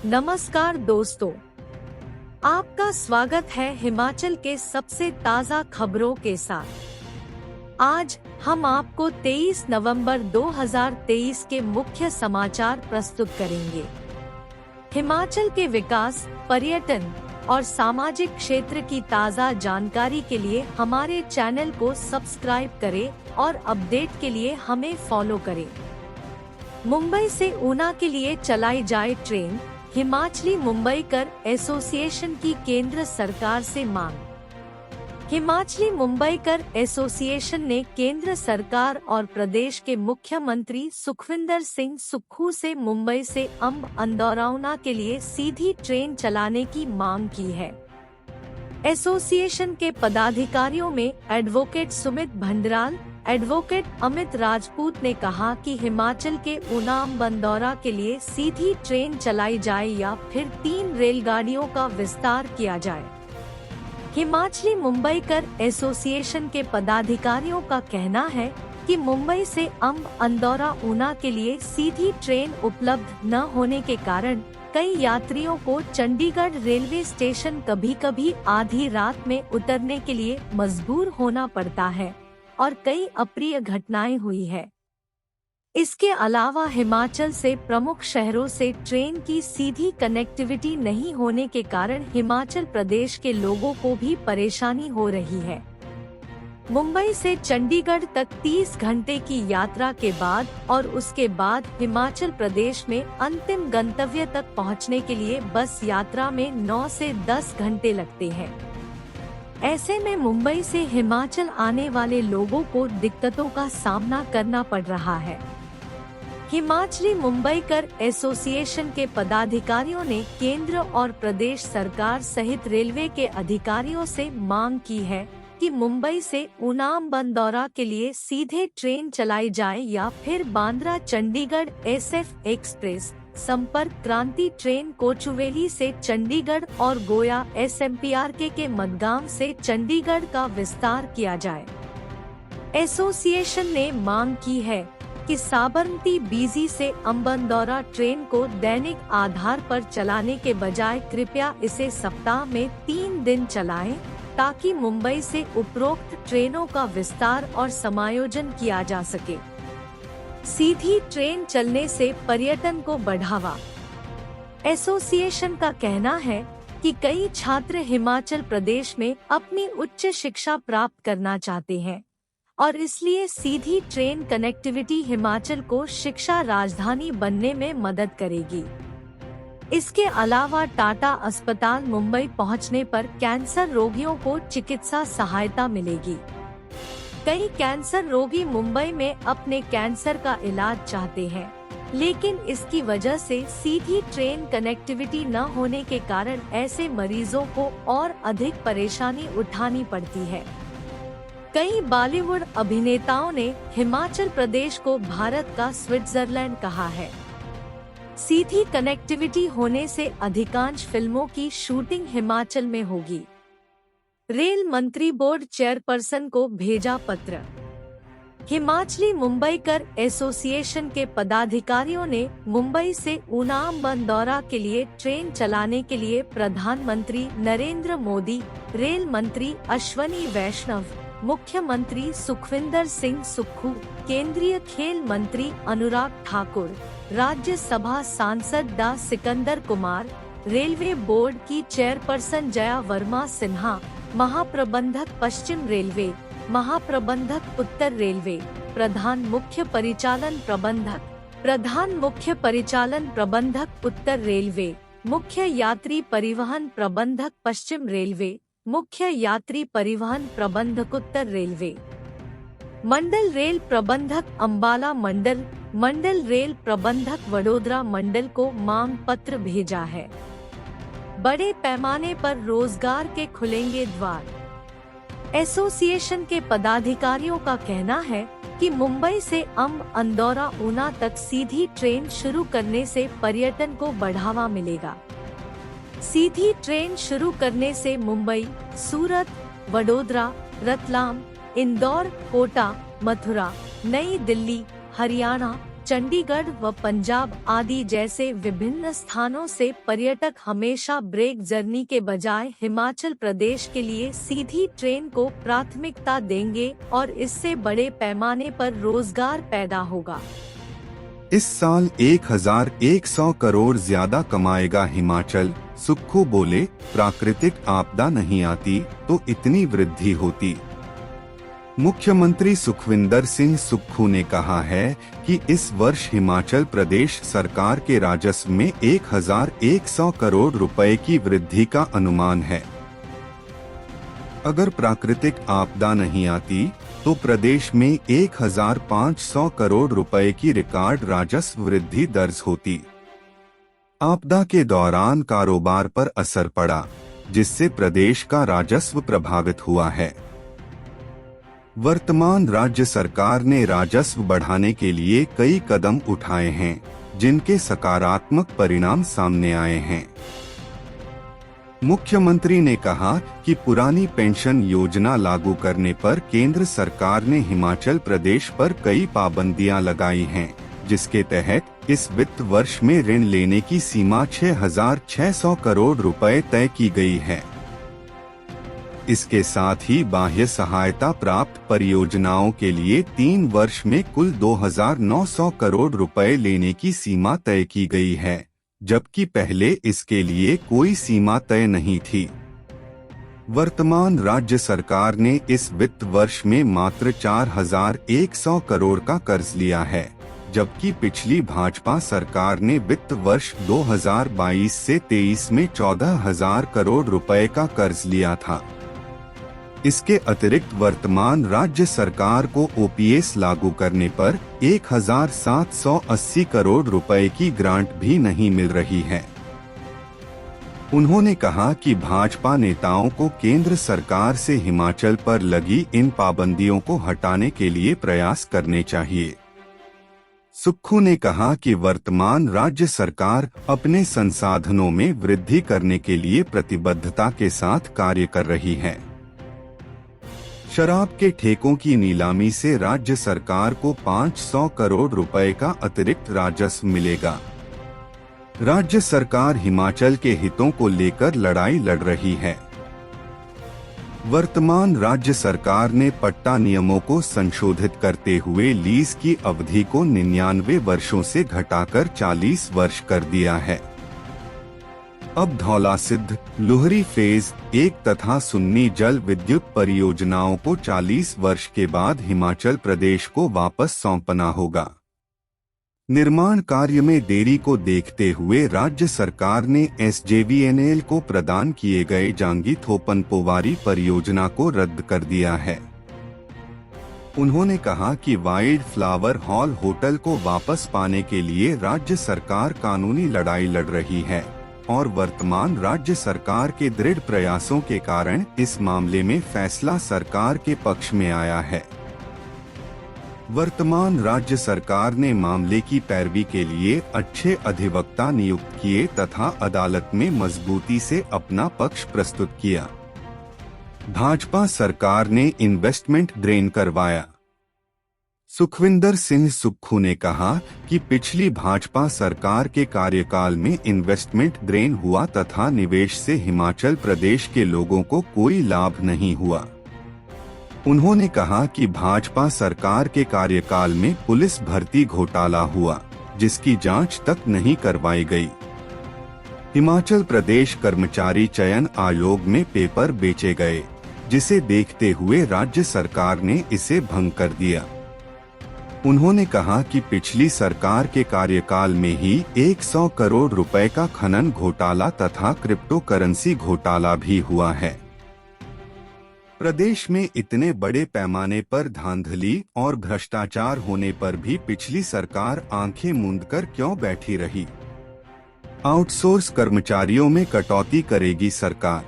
नमस्कार दोस्तों, आपका स्वागत है हिमाचल के सबसे ताज़ा खबरों के साथ। आज हम आपको 23 नवंबर 2023 के मुख्य समाचार प्रस्तुत करेंगे। हिमाचल के विकास, पर्यटन और सामाजिक क्षेत्र की ताज़ा जानकारी के लिए हमारे चैनल को सब्सक्राइब करें और अपडेट के लिए हमें फॉलो करें। मुंबई से ऊना के लिए चलाई जाए ट्रेन, हिमाचली मुंबईकर एसोसिएशन की केंद्र सरकार से मांग। हिमाचली मुंबईकर एसोसिएशन ने केंद्र सरकार और प्रदेश के मुख्यमंत्री सुखविंदर सिंह सुक्खू से मुंबई से अंब अंदौरा ऊना के लिए सीधी ट्रेन चलाने की मांग की है। एसोसिएशन के पदाधिकारियों में एडवोकेट सुमित भंडराल, एडवोकेट अमित राजपूत ने कहा कि हिमाचल के ऊना अंब अंदौरा के लिए सीधी ट्रेन चलाई जाए या फिर 3 रेलगाड़ियों का विस्तार किया जाए। हिमाचली मुंबईकर एसोसिएशन के पदाधिकारियों का कहना है कि मुंबई से अंब अंदौरा ऊना के लिए सीधी ट्रेन उपलब्ध न होने के कारण कई यात्रियों को चंडीगढ़ रेलवे स्टेशन कभी-कभी आधी रात में उतरने के लिए मजबूर होना पड़ता है और कई अप्रिय घटनाएं हुई है। इसके अलावा हिमाचल से प्रमुख शहरों से ट्रेन की सीधी कनेक्टिविटी नहीं होने के कारण हिमाचल प्रदेश के लोगों को भी परेशानी हो रही है। मुंबई से चंडीगढ़ तक 30 घंटे की यात्रा के बाद और उसके बाद हिमाचल प्रदेश में अंतिम गंतव्य तक पहुंचने के लिए बस यात्रा में 9 से 10 घंटे लगते हैं। ऐसे में मुंबई से हिमाचल आने वाले लोगों को दिक्कतों का सामना करना पड़ रहा है। हिमाचली मुंबईकर एसोसिएशन के पदाधिकारियों ने केंद्र और प्रदेश सरकार सहित रेलवे के अधिकारियों से मांग की है कि मुंबई से ऊना अंब अंदौरा के लिए सीधे ट्रेन चलाई जाए या फिर बांद्रा चंडीगढ़ SF एक्सप्रेस संपर्क क्रांति ट्रेन कोचुवेली से चंडीगढ़ और गोया SMPRK के मडगांव से चंडीगढ़ का विस्तार किया जाए। एसोसिएशन ने मांग की है कि साबरमती BG से अंब अंदौरा ट्रेन को दैनिक आधार पर चलाने के बजाय कृपया इसे सप्ताह में 3 दिन चलाएं, ताकि मुंबई से उपरोक्त ट्रेनों का विस्तार और समायोजन किया जा सके। सीधी ट्रेन चलने से पर्यटन को बढ़ावा। एसोसिएशन का कहना है कि कई छात्र हिमाचल प्रदेश में अपनी उच्च शिक्षा प्राप्त करना चाहते हैं और इसलिए सीधी ट्रेन कनेक्टिविटी हिमाचल को शिक्षा राजधानी बनने में मदद करेगी। इसके अलावा टाटा अस्पताल मुंबई पहुंचने पर कैंसर रोगियों को चिकित्सा सहायता मिलेगी। कई कैंसर रोगी मुंबई में अपने कैंसर का इलाज चाहते हैं, लेकिन इसकी वजह से सीधी ट्रेन कनेक्टिविटी न होने के कारण ऐसे मरीजों को और अधिक परेशानी उठानी पड़ती है। कई बॉलीवुड अभिनेताओं ने हिमाचल प्रदेश को भारत का स्विट्जरलैंड कहा है। सीधी कनेक्टिविटी होने से अधिकांश फिल्मों की शूटिंग हिमाचल में होगी। रेल मंत्री बोर्ड चेयरपर्सन को भेजा पत्र। हिमाचली मुंबईकर एसोसिएशन के पदाधिकारियों ने मुंबई से ऊना अंब अंदौरा के लिए ट्रेन चलाने के लिए प्रधानमंत्री नरेंद्र मोदी, रेल मंत्री अश्वनी वैष्णव, मुख्यमंत्री सुखविंदर सिंह सुक्खू, केंद्रीय खेल मंत्री अनुराग ठाकुर, राज्यसभा सांसद डा सिकंदर कुमार, रेलवे बोर्ड की चेयरपर्सन जया वर्मा सिन्हा, महाप्रबंधक पश्चिम रेलवे, महाप्रबंधक उत्तर रेलवे, प्रधान मुख्य परिचालन प्रबंधक उत्तर रेलवे, मुख्य यात्री परिवहन प्रबंधक पश्चिम रेलवे, मुख्य यात्री परिवहन प्रबंधक उत्तर रेलवे, मंडल रेल प्रबंधक अंबाला मंडल, मंडल रेल प्रबंधक वडोदरा मंडल को मांग पत्र भेजा है। बड़े पैमाने पर रोजगार के खुलेंगे द्वार। एसोसिएशन के पदाधिकारियों का कहना है कि मुंबई से अंब अंदौरा ऊना तक सीधी ट्रेन शुरू करने से पर्यटन को बढ़ावा मिलेगा। सीधी ट्रेन शुरू करने से मुंबई, सूरत, वडोदरा, रतलाम, इंदौर, कोटा, मथुरा, नई दिल्ली, हरियाणा, चंडीगढ़ व पंजाब आदि जैसे विभिन्न स्थानों से पर्यटक हमेशा ब्रेक जर्नी के बजाय हिमाचल प्रदेश के लिए सीधी ट्रेन को प्राथमिकता देंगे और इससे बड़े पैमाने पर रोजगार पैदा होगा। इस साल 1100 करोड़ ज्यादा कमाएगा हिमाचल, सुक्खू बोले। प्राकृतिक आपदा नहीं आती तो इतनी वृद्धि होती। मुख्यमंत्री सुखविंदर सिंह सुक्खू ने कहा है कि इस वर्ष हिमाचल प्रदेश सरकार के राजस्व में 1100 करोड़ रुपए की वृद्धि का अनुमान है। अगर प्राकृतिक आपदा नहीं आती तो प्रदेश में 1500 करोड़ रुपए की रिकॉर्ड राजस्व वृद्धि दर्ज होती। आपदा के दौरान कारोबार पर असर पड़ा, जिससे प्रदेश का राजस्व प्रभावित हुआ है। वर्तमान राज्य सरकार ने राजस्व बढ़ाने के लिए कई कदम उठाए हैं, जिनके सकारात्मक परिणाम सामने आए हैं। मुख्यमंत्री ने कहा कि पुरानी पेंशन योजना लागू करने पर केंद्र सरकार ने हिमाचल प्रदेश पर कई पाबंदियां लगाई हैं, जिसके तहत इस वित्त वर्ष में ऋण लेने की सीमा 6,600 करोड़ रुपए तय की गई है। इसके साथ ही बाह्य सहायता प्राप्त परियोजनाओं के लिए 3 वर्ष में कुल 2,900 करोड़ रुपए लेने की सीमा तय की गई है, जबकि पहले इसके लिए कोई सीमा तय नहीं थी। वर्तमान राज्य सरकार ने इस वित्त वर्ष में मात्र 4,100 करोड़ का कर्ज लिया है, जबकि पिछली भाजपा सरकार ने वित्त वर्ष 2022 से 23 में 14,000 करोड़ रुपए का कर्ज लिया था। इसके अतिरिक्त वर्तमान राज्य सरकार को ओपीएस लागू करने पर 1,780 करोड़ रुपए की ग्रांट भी नहीं मिल रही है। उन्होंने कहा कि भाजपा नेताओं को केंद्र सरकार से हिमाचल पर लगी इन पाबंदियों को हटाने के लिए प्रयास करने चाहिए। सुक्खू ने कहा कि वर्तमान राज्य सरकार अपने संसाधनों में वृद्धि करने के लिए प्रतिबद्धता के साथ कार्य कर रही है। शराब के ठेकों की नीलामी से राज्य सरकार को 500 करोड़ रुपए का अतिरिक्त राजस्व मिलेगा। राज्य सरकार हिमाचल के हितों को लेकर लड़ाई लड़ रही है। वर्तमान राज्य सरकार ने पट्टा नियमों को संशोधित करते हुए लीज की अवधि को 99 वर्षों से घटाकर 40 वर्ष कर दिया है। अब धौलासिद्ध, लुहरी फेज 1 तथा सुन्नी जल विद्युत परियोजनाओं को 40 वर्ष के बाद हिमाचल प्रदेश को वापस सौंपना होगा। निर्माण कार्य में देरी को देखते हुए राज्य सरकार ने SJVNL को प्रदान किए गए जांगी थोपन पोवारी परियोजना को रद्द कर दिया है। उन्होंने कहा कि वाइल्ड फ्लावर हॉल होटल को वापस पाने के लिए राज्य सरकार कानूनी लड़ाई लड़ रही है और वर्तमान राज्य सरकार के दृढ़ प्रयासों के कारण इस मामले में फैसला सरकार के पक्ष में आया है। वर्तमान राज्य सरकार ने मामले की पैरवी के लिए अच्छे अधिवक्ता नियुक्त किए तथा अदालत में मजबूती से अपना पक्ष प्रस्तुत किया। भाजपा सरकार ने इन्वेस्टमेंट ड्रेन करवाया। सुखविंदर सिंह सुक्खू ने कहा कि पिछली भाजपा सरकार के कार्यकाल में इन्वेस्टमेंट ड्रेन हुआ तथा निवेश से हिमाचल प्रदेश के लोगों को कोई लाभ नहीं हुआ। उन्होंने कहा कि भाजपा सरकार के कार्यकाल में पुलिस भर्ती घोटाला हुआ, जिसकी जांच तक नहीं करवाई गई। हिमाचल प्रदेश कर्मचारी चयन आयोग में पेपर बेचे गए, जिसे देखते हुए राज्य सरकार ने इसे भंग कर दिया। उन्होंने कहा कि पिछली सरकार के कार्यकाल में ही 100 करोड़ रुपए का खनन घोटाला तथा क्रिप्टो करेंसी घोटाला भी हुआ है। प्रदेश में इतने बड़े पैमाने पर धांधली और भ्रष्टाचार होने पर भी पिछली सरकार आंखें मूंदकर क्यों बैठी रही? आउटसोर्स कर्मचारियों में कटौती करेगी सरकार।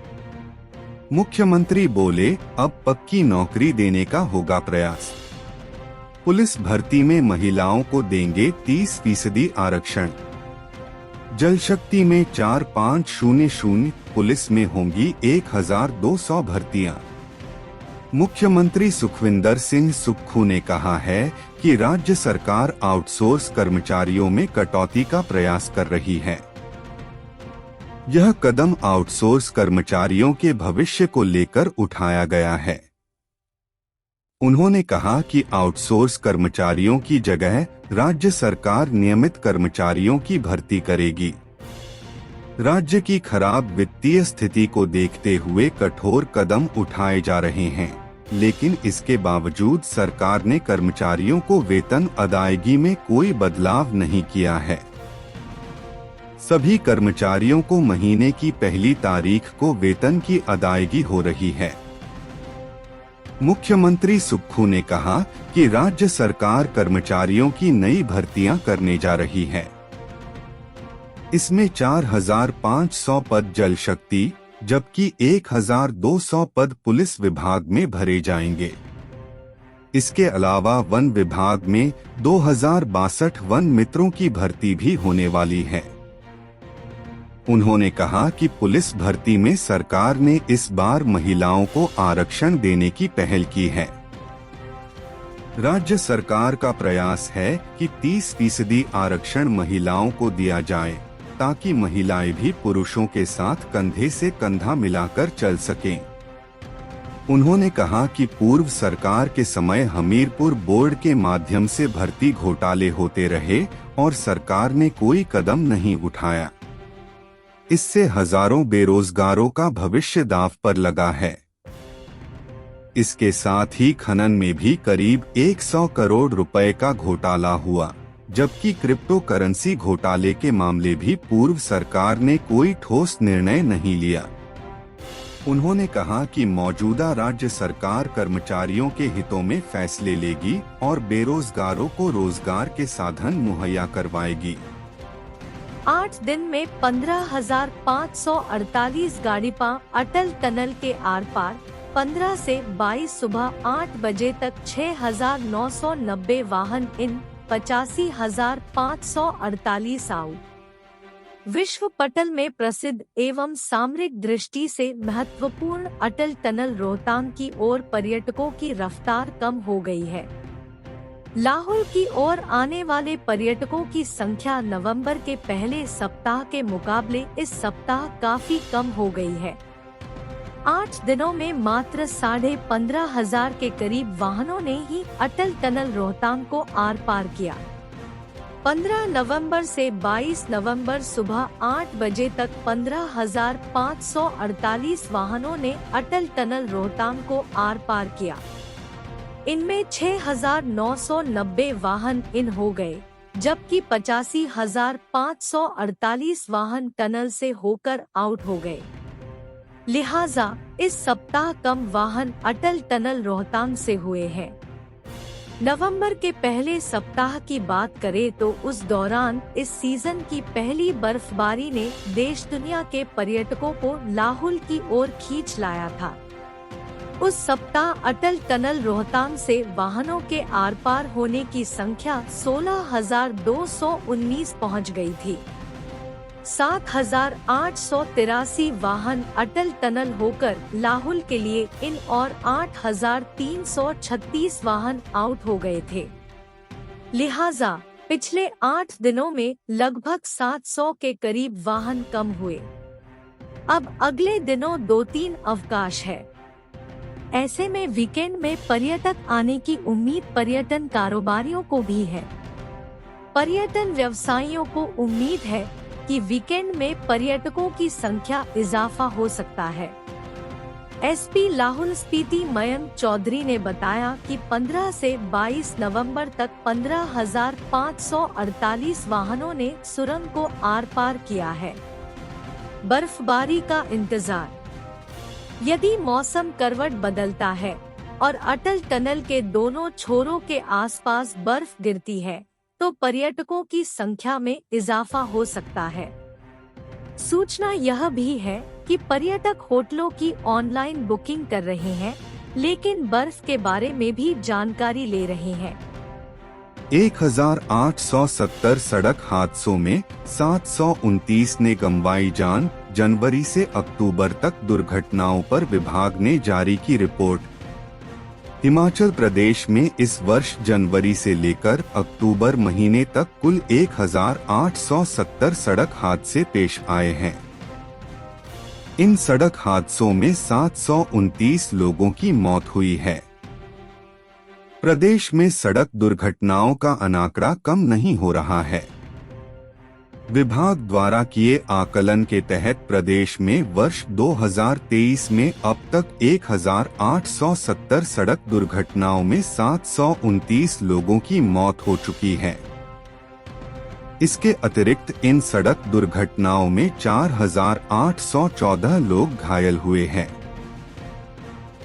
मुख्यमंत्री बोले, अब पक्की नौकरी देने का होगा प्रयास। पुलिस भर्ती में महिलाओं को देंगे 30% आरक्षण। जल शक्ति में 4500 पुलिस में होंगी 1200 भर्तियां। मुख्यमंत्री सुखविंदर सिंह सुक्खू ने कहा है कि राज्य सरकार आउटसोर्स कर्मचारियों में कटौती का प्रयास कर रही है। यह कदम आउटसोर्स कर्मचारियों के भविष्य को लेकर उठाया गया है। उन्होंने कहा कि आउटसोर्स कर्मचारियों की जगह राज्य सरकार नियमित कर्मचारियों की भर्ती करेगी। राज्य की खराब वित्तीय स्थिति को देखते हुए कठोर कदम उठाए जा रहे हैं, लेकिन इसके बावजूद सरकार ने कर्मचारियों को वेतन अदायगी में कोई बदलाव नहीं किया है। सभी कर्मचारियों को महीने की पहली तारीख को वेतन की अदायगी हो रही है। मुख्यमंत्री सुक्खू ने कहा कि राज्य सरकार कर्मचारियों की नई भर्तियां करने जा रही है। इसमें 4,500 पद जल शक्ति जबकि 1,200 पद पुलिस विभाग में भरे जाएंगे। इसके अलावा वन विभाग में 2,062 वन मित्रों की भर्ती भी होने वाली है। उन्होंने कहा कि पुलिस भर्ती में सरकार ने इस बार महिलाओं को आरक्षण देने की पहल की है। राज्य सरकार का प्रयास है कि 30% आरक्षण महिलाओं को दिया जाए, ताकि महिलाएं भी पुरुषों के साथ कंधे से कंधा मिलाकर चल सकें। उन्होंने कहा कि पूर्व सरकार के समय हमीरपुर बोर्ड के माध्यम से भर्ती घोटाले होते रहे और सरकार ने कोई कदम नहीं उठाया। इससे हजारों बेरोजगारों का भविष्य दांव पर लगा है। इसके साथ ही खनन में भी करीब 100 करोड़ रुपए का घोटाला हुआ, जबकि क्रिप्टो करेंसी घोटाले के मामले भी पूर्व सरकार ने कोई ठोस निर्णय नहीं लिया। उन्होंने कहा कि मौजूदा राज्य सरकार कर्मचारियों के हितों में फैसले लेगी और बेरोजगारों को रोजगार के साधन मुहैया करवाएगी। 8 दिन में 15,548 गाड़ियां अटल टनल के आर पार, 15 से 22 सुबह 8 बजे तक 6,990 वाहन इन, 85,548 आउट। विश्व पटल में प्रसिद्ध एवं सामरिक दृष्टि से महत्वपूर्ण अटल टनल रोहतांग की ओर पर्यटकों की रफ्तार कम हो गई है। लाहौल की ओर आने वाले पर्यटकों की संख्या नवंबर के पहले सप्ताह के मुकाबले इस सप्ताह काफी कम हो गई है। 8 दिनों में मात्र 15,500 के करीब वाहनों ने ही अटल टनल रोहतांग को आर पार किया। 15 नवंबर से 22 नवंबर सुबह 8 बजे तक 15,548 वाहनों ने अटल टनल रोहतांग को आर पार किया। इनमें 6,990 वाहन इन हो गए, जबकि 85,548 वाहन टनल से होकर आउट हो गए। लिहाजा इस सप्ताह कम वाहन अटल टनल रोहतांग से हुए हैं। नवंबर के पहले सप्ताह की बात करें तो उस दौरान इस सीजन की पहली बर्फबारी ने देश दुनिया के पर्यटकों को लाहौल की ओर खींच लाया था। उस सप्ताह अटल टनल रोहतांग से वाहनों के आर पार होने की संख्या 16,219 पहुंच गई थी। 7,883 वाहन अटल टनल होकर लाहौल के लिए इन और 8,336 वाहन आउट हो गए थे। लिहाजा पिछले 8 दिनों में लगभग 700 के करीब वाहन कम हुए। अब अगले दिनों 2-3 अवकाश है। ऐसे में वीकेंड में पर्यटक आने की उम्मीद पर्यटन कारोबारियों को भी है। पर्यटन व्यवसायियों को उम्मीद है कि वीकेंड में पर्यटकों की संख्या इजाफा हो सकता है। एसपी लाहौल स्पीति मयंक चौधरी ने बताया कि 15 से 22 नवंबर तक 15,548 वाहनों ने सुरंग को आर पार किया है। बर्फबारी का इंतजार। यदि मौसम करवट बदलता है और अटल टनल के दोनों छोरों के आसपास बर्फ गिरती है, तो पर्यटकों की संख्या में इजाफा हो सकता है। सूचना यह भी है कि पर्यटक होटलों की ऑनलाइन बुकिंग कर रहे हैं, लेकिन बर्फ के बारे में भी जानकारी ले रहे हैं। 1,870 सड़क हादसों में 729 ने गंवाई जान। जनवरी से अक्टूबर तक दुर्घटनाओं पर विभाग ने जारी की रिपोर्ट। हिमाचल प्रदेश में इस वर्ष जनवरी से लेकर अक्टूबर महीने तक कुल 1870 सड़क हादसे पेश आए हैं। इन सड़क हादसों में 729 लोगों की मौत हुई है। प्रदेश में सड़क दुर्घटनाओं का आंकड़ा कम नहीं हो रहा है। विभाग द्वारा किए आकलन के तहत प्रदेश में वर्ष 2023 में अब तक 1870 सड़क दुर्घटनाओं में 729 लोगों की मौत हो चुकी है। इसके अतिरिक्त इन सड़क दुर्घटनाओं में 4814 लोग घायल हुए हैं।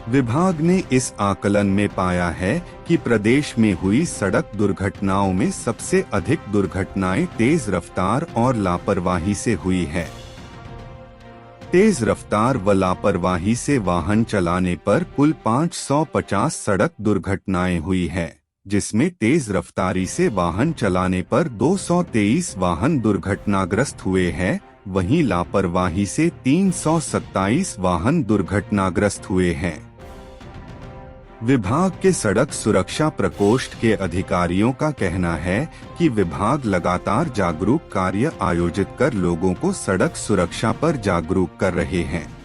विभाग ने इस आकलन में पाया है कि प्रदेश में हुई सड़क दुर्घटनाओं में सबसे अधिक दुर्घटनाएं तेज रफ्तार और लापरवाही से हुई है। तेज रफ्तार व लापरवाही से वाहन चलाने पर कुल 550 सड़क दुर्घटनाएं हुई है, जिसमें तेज रफ्तारी से वाहन चलाने पर 223 वाहन दुर्घटनाग्रस्त हुए हैं, वहीं लापरवाही से 327 वाहन दुर्घटनाग्रस्त हुए हैं। विभाग के सड़क सुरक्षा प्रकोष्ठ के अधिकारियों का कहना है कि विभाग लगातार जागरूक कार्य आयोजित कर लोगों को सड़क सुरक्षा पर जागरूक कर रहे हैं।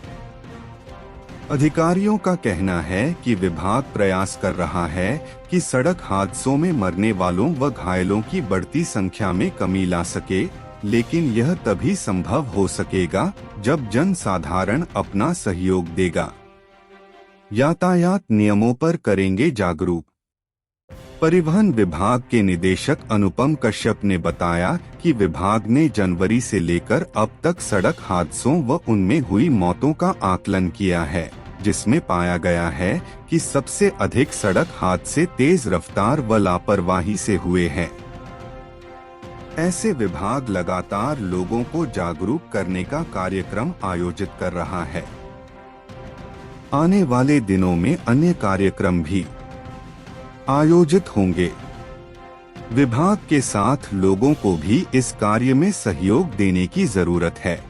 अधिकारियों का कहना है कि विभाग प्रयास कर रहा है कि सड़क हादसों में मरने वालों व घायलों की बढ़ती संख्या में कमी ला सके, लेकिन यह तभी संभव हो सकेगा जब जन साधारण अपना सहयोग देगा। यातायात नियमों पर करेंगे जागरूक। परिवहन विभाग के निदेशक अनुपम कश्यप ने बताया कि विभाग ने जनवरी से लेकर अब तक सड़क हादसों व उनमें हुई मौतों का आकलन किया है, जिसमें पाया गया है कि सबसे अधिक सड़क हादसे तेज रफ्तार व लापरवाही से हुए हैं। ऐसे विभाग लगातार लोगों को जागरूक करने का कार्यक्रम आयोजित कर रहा है। आने वाले दिनों में अन्य कार्यक्रम भी आयोजित होंगे। विभाग के साथ लोगों को भी इस कार्य में सहयोग देने की जरूरत है।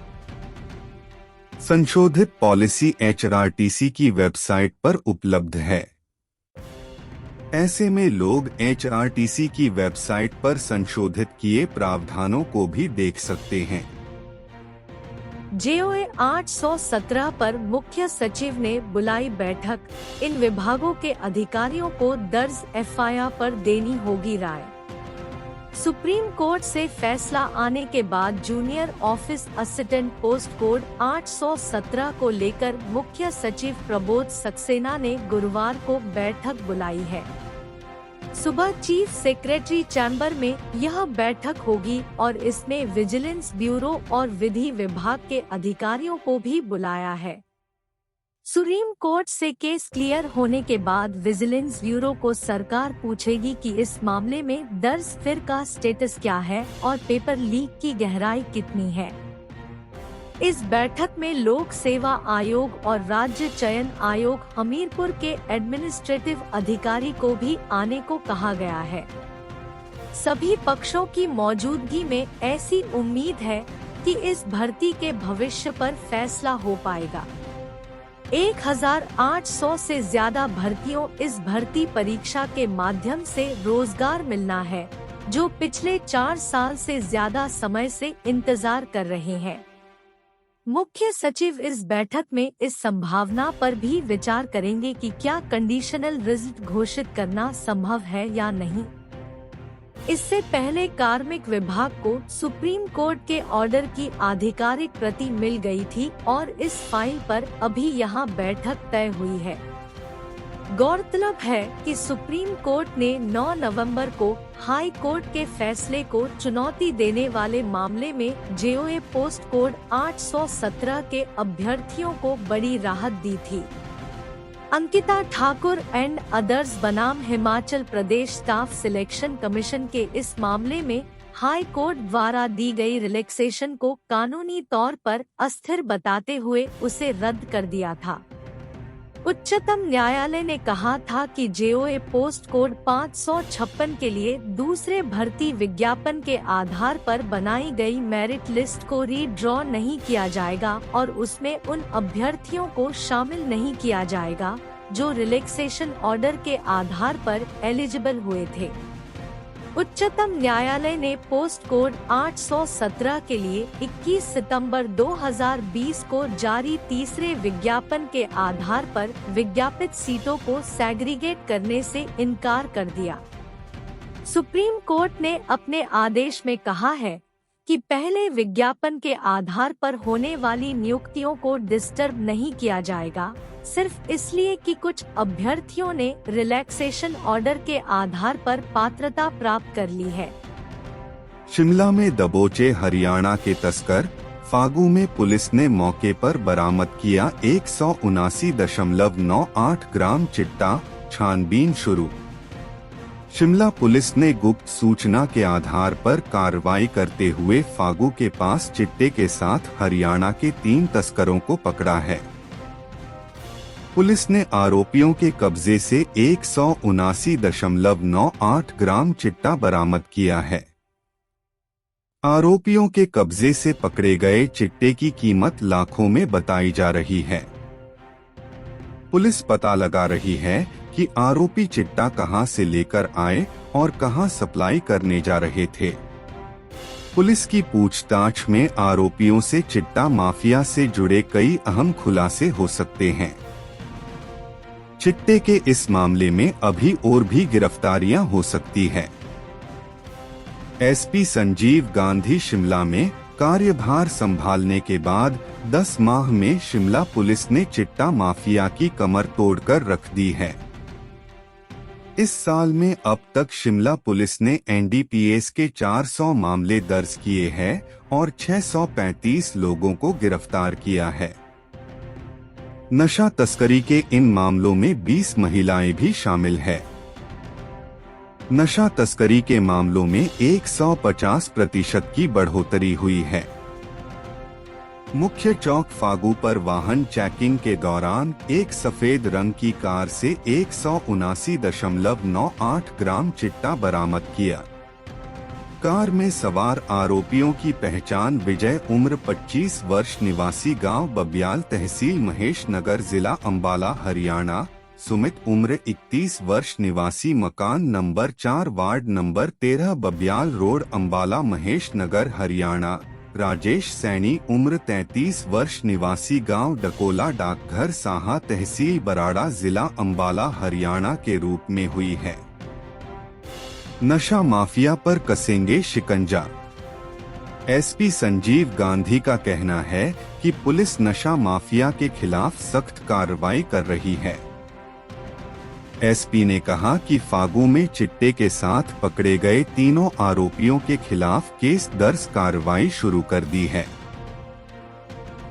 संशोधित पॉलिसी एचआरटीसी की वेबसाइट पर उपलब्ध है। ऐसे में लोग एचआरटीसी की वेबसाइट पर संशोधित किए प्रावधानों को भी देख सकते हैं। जेओए 817 पर मुख्य सचिव ने बुलाई बैठक, इन विभागों के अधिकारियों को दर्ज एफआईआर पर देनी होगी राय। सुप्रीम कोर्ट से फैसला आने के बाद junior office assistant post code 817 को लेकर मुख्य सचिव प्रबोध सक्सेना ने गुरुवार को बैठक बुलाई है। सुबह चीफ सेक्रेटरी चैम्बर में यह बैठक होगी और इसमें विजिलेंस ब्यूरो और विधि विभाग के अधिकारियों को भी बुलाया है। सुप्रीम कोर्ट से केस क्लियर होने के बाद विजिलेंस ब्यूरो को सरकार पूछेगी कि इस मामले में दर्ज फिर का स्टेटस क्या है और पेपर लीक की गहराई कितनी है। इस बैठक में लोक सेवा आयोग और राज्य चयन आयोग हमीरपुर के एडमिनिस्ट्रेटिव अधिकारी को भी आने को कहा गया है। सभी पक्षों की मौजूदगी में ऐसी उम्मीद है कि इस भर्ती के भविष्य पर फैसला हो पाएगा। 1800 से ज्यादा भर्तियों इस भर्ती परीक्षा के माध्यम से रोजगार मिलना है, जो पिछले 4 साल से ज्यादा समय से इंतजार कर रहे हैं। मुख्य सचिव इस बैठक में इस संभावना पर भी विचार करेंगे कि क्या कंडीशनल रिजल्ट घोषित करना संभव है या नहीं। इससे पहले कार्मिक विभाग को सुप्रीम कोर्ट के ऑर्डर की आधिकारिक प्रति मिल गई थी और इस फाइल पर अभी यहां बैठक तय हुई है। गौरतलब है कि सुप्रीम कोर्ट ने 9 नवंबर को हाई कोर्ट के फैसले को चुनौती देने वाले मामले में जेओए पोस्ट कोड 817 के अभ्यर्थियों को बड़ी राहत दी थी। अंकिता ठाकुर एंड अदर्स बनाम Himachal Pradesh staff selection commission के इस मामले में हाई कोर्ट द्वारा दी गई रिलैक्सेशन को कानूनी तौर पर अस्थिर बताते हुए उसे रद्द कर दिया था। उच्चतम न्यायालय ने कहा था कि जेओए पोस्ट कोड 556 के लिए दूसरे भर्ती विज्ञापन के आधार पर बनाई गई मेरिट लिस्ट को रीड्रॉ नहीं किया जाएगा और उसमें उन अभ्यर्थियों को शामिल नहीं किया जाएगा जो रिलैक्सेशन ऑर्डर के आधार पर एलिजिबल हुए थे। उच्चतम न्यायालय ने पोस्ट कोड 817 के लिए 21 सितंबर 2020 को जारी तीसरे विज्ञापन के आधार पर विज्ञापित सीटों को सेग्रीगेट करने से इनकार कर दिया। सुप्रीम कोर्ट ने अपने आदेश में कहा है कि पहले विज्ञापन के आधार पर होने वाली नियुक्तियों को डिस्टर्ब नहीं किया जाएगा, सिर्फ इसलिए कि कुछ अभ्यर्थियों ने रिलैक्सेशन ऑर्डर के आधार पर पात्रता प्राप्त कर ली है। शिमला में दबोचे हरियाणा के तस्कर, फागू में पुलिस ने मौके पर बरामद किया 179.98 ग्राम चिट्टा, छानबीन शुरू। शिमला पुलिस ने गुप्त सूचना के आधार पर कार्रवाई करते हुए फागू के पास चिट्टे के साथ हरियाणा के 3 तस्करों को पकड़ा है। पुलिस ने आरोपियों के कब्जे से 179.98 ग्राम चिट्टा बरामद किया है। आरोपियों के कब्जे से पकड़े गए चिट्टे की कीमत लाखों में बताई जा रही है। पुलिस पता लगा रही है कि आरोपी चिट्टा कहां से लेकर आए और कहां सप्लाई करने जा रहे थे। पुलिस की पूछताछ में आरोपियों से चिट्टा माफिया से जुड़े कई अहम खुलासे हो सकते हैं। चिट्टे के इस मामले में अभी और भी गिरफ्तारियां हो सकती हैं। एसपी संजीव गांधी शिमला में कार्यभार संभालने के बाद 10 माह में शिमला पुलिस ने चिट्टा माफिया की कमर तोड़कर रख दी है। इस साल में अब तक शिमला पुलिस ने एनडीपीएस के 400 मामले दर्ज किए हैं और 635 लोगों को गिरफ्तार किया है। नशा तस्करी के इन मामलों में 20 महिलाएं भी शामिल है। नशा तस्करी के मामलों में 150% की बढ़ोतरी हुई है। मुख्य चौक फागू पर वाहन चेकिंग के दौरान एक सफेद रंग की कार से 179.98 ग्राम चिट्टा बरामद किया। कार में सवार आरोपियों की पहचान विजय उम्र 25 वर्ष निवासी गांव बब्याल तहसील महेश नगर जिला अंबाला हरियाणा, सुमित उम्र 31 वर्ष निवासी मकान number 4 ward number 13 Babyal road Ambala Mahesh Nagar Haryana, Rajesh Saini उम्र 33 वर्ष निवासी गांव डकोला डाकघर साहा तहसील बराड़ा जिला अंबाला हरियाणा के रूप में हुई है। नशा माफिया पर कसेंगे शिकंजा। एसपी संजीव गांधी का कहना है कि पुलिस नशा माफिया के खिलाफ सख्त कार्रवाई कर रही है। एसपी ने कहा कि फागू में चिट्टे के साथ पकड़े गए तीनों आरोपियों के खिलाफ केस दर्ज कार्रवाई शुरू कर दी है।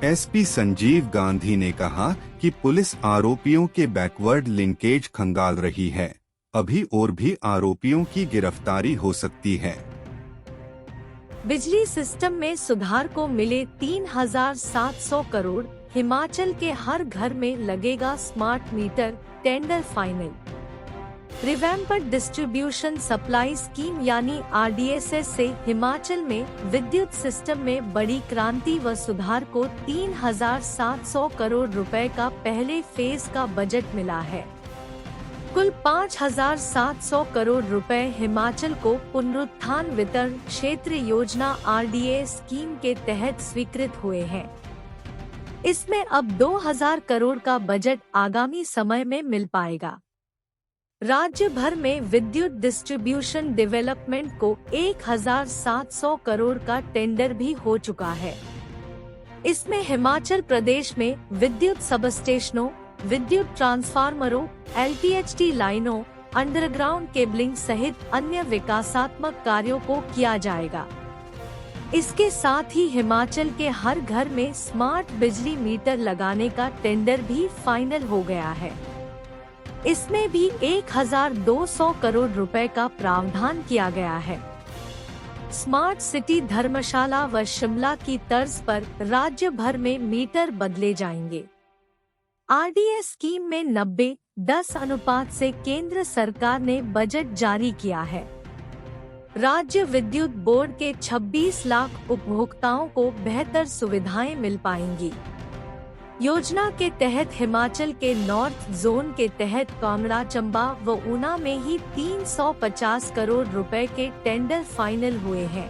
एसपी संजीव गांधी ने कहा कि पुलिस आरोपियों के बैकवर्ड लिंकेज खंगाल रही है। अभी और भी आरोपियों की गिरफ्तारी हो सकती है। बिजली सिस्टम में सुधार को मिले 3,700 करोड़। हिमाचल के हर घर में लगेगा smart meter, tender final. Revamped distribution supply scheme यानी RDSS से हिमाचल में विद्युत सिस्टम में बड़ी क्रांति व सुधार को 3,700 करोड़ रुपए का पहले फेज का बजट मिला है। कुल 5,700 करोड़ रुपए हिमाचल को पुनरुत्थान वितरण क्षेत्र योजना RDA स्कीम के तहत स्वीकृत हुए हैं। इसमें अब 2,000 करोड़ का बजट आगामी समय में मिल पाएगा। राज्य भर में विद्युत डिस्ट्रीब्यूशन डेवलपमेंट को 1,700 करोड़ का टेंडर भी हो चुका है। इसमें हिमाचल प्रदेश में विद्युत सबस्टेशनों, विद्युत ट्रांसफार्मरों, LTHT लाइनों, अंडरग्राउंड केबलिंग सहित अन्य विकासात्मक कार्यों को किया जाएगा। इसके साथ ही हिमाचल के हर घर में स्मार्ट बिजली मीटर लगाने का टेंडर भी फाइनल हो गया है। इसमें भी 1,200 करोड़ रुपए का प्रावधान किया गया है। स्मार्ट सिटी धर्मशाला व शिमला की तर्ज पर राज्य भर में मीटर बदले जाएंगे। RDA स्कीम में 90-10 अनुपात से केंद्र सरकार ने बजट जारी किया है। राज्य विद्युत बोर्ड के 26 लाख उपभोक्ताओं को बेहतर सुविधाएं मिल पाएंगी। योजना के तहत हिमाचल के नॉर्थ जोन के तहत कांगड़ा, चंबा व ऊना में ही 350 करोड़ रुपए के टेंडर फाइनल हुए हैं।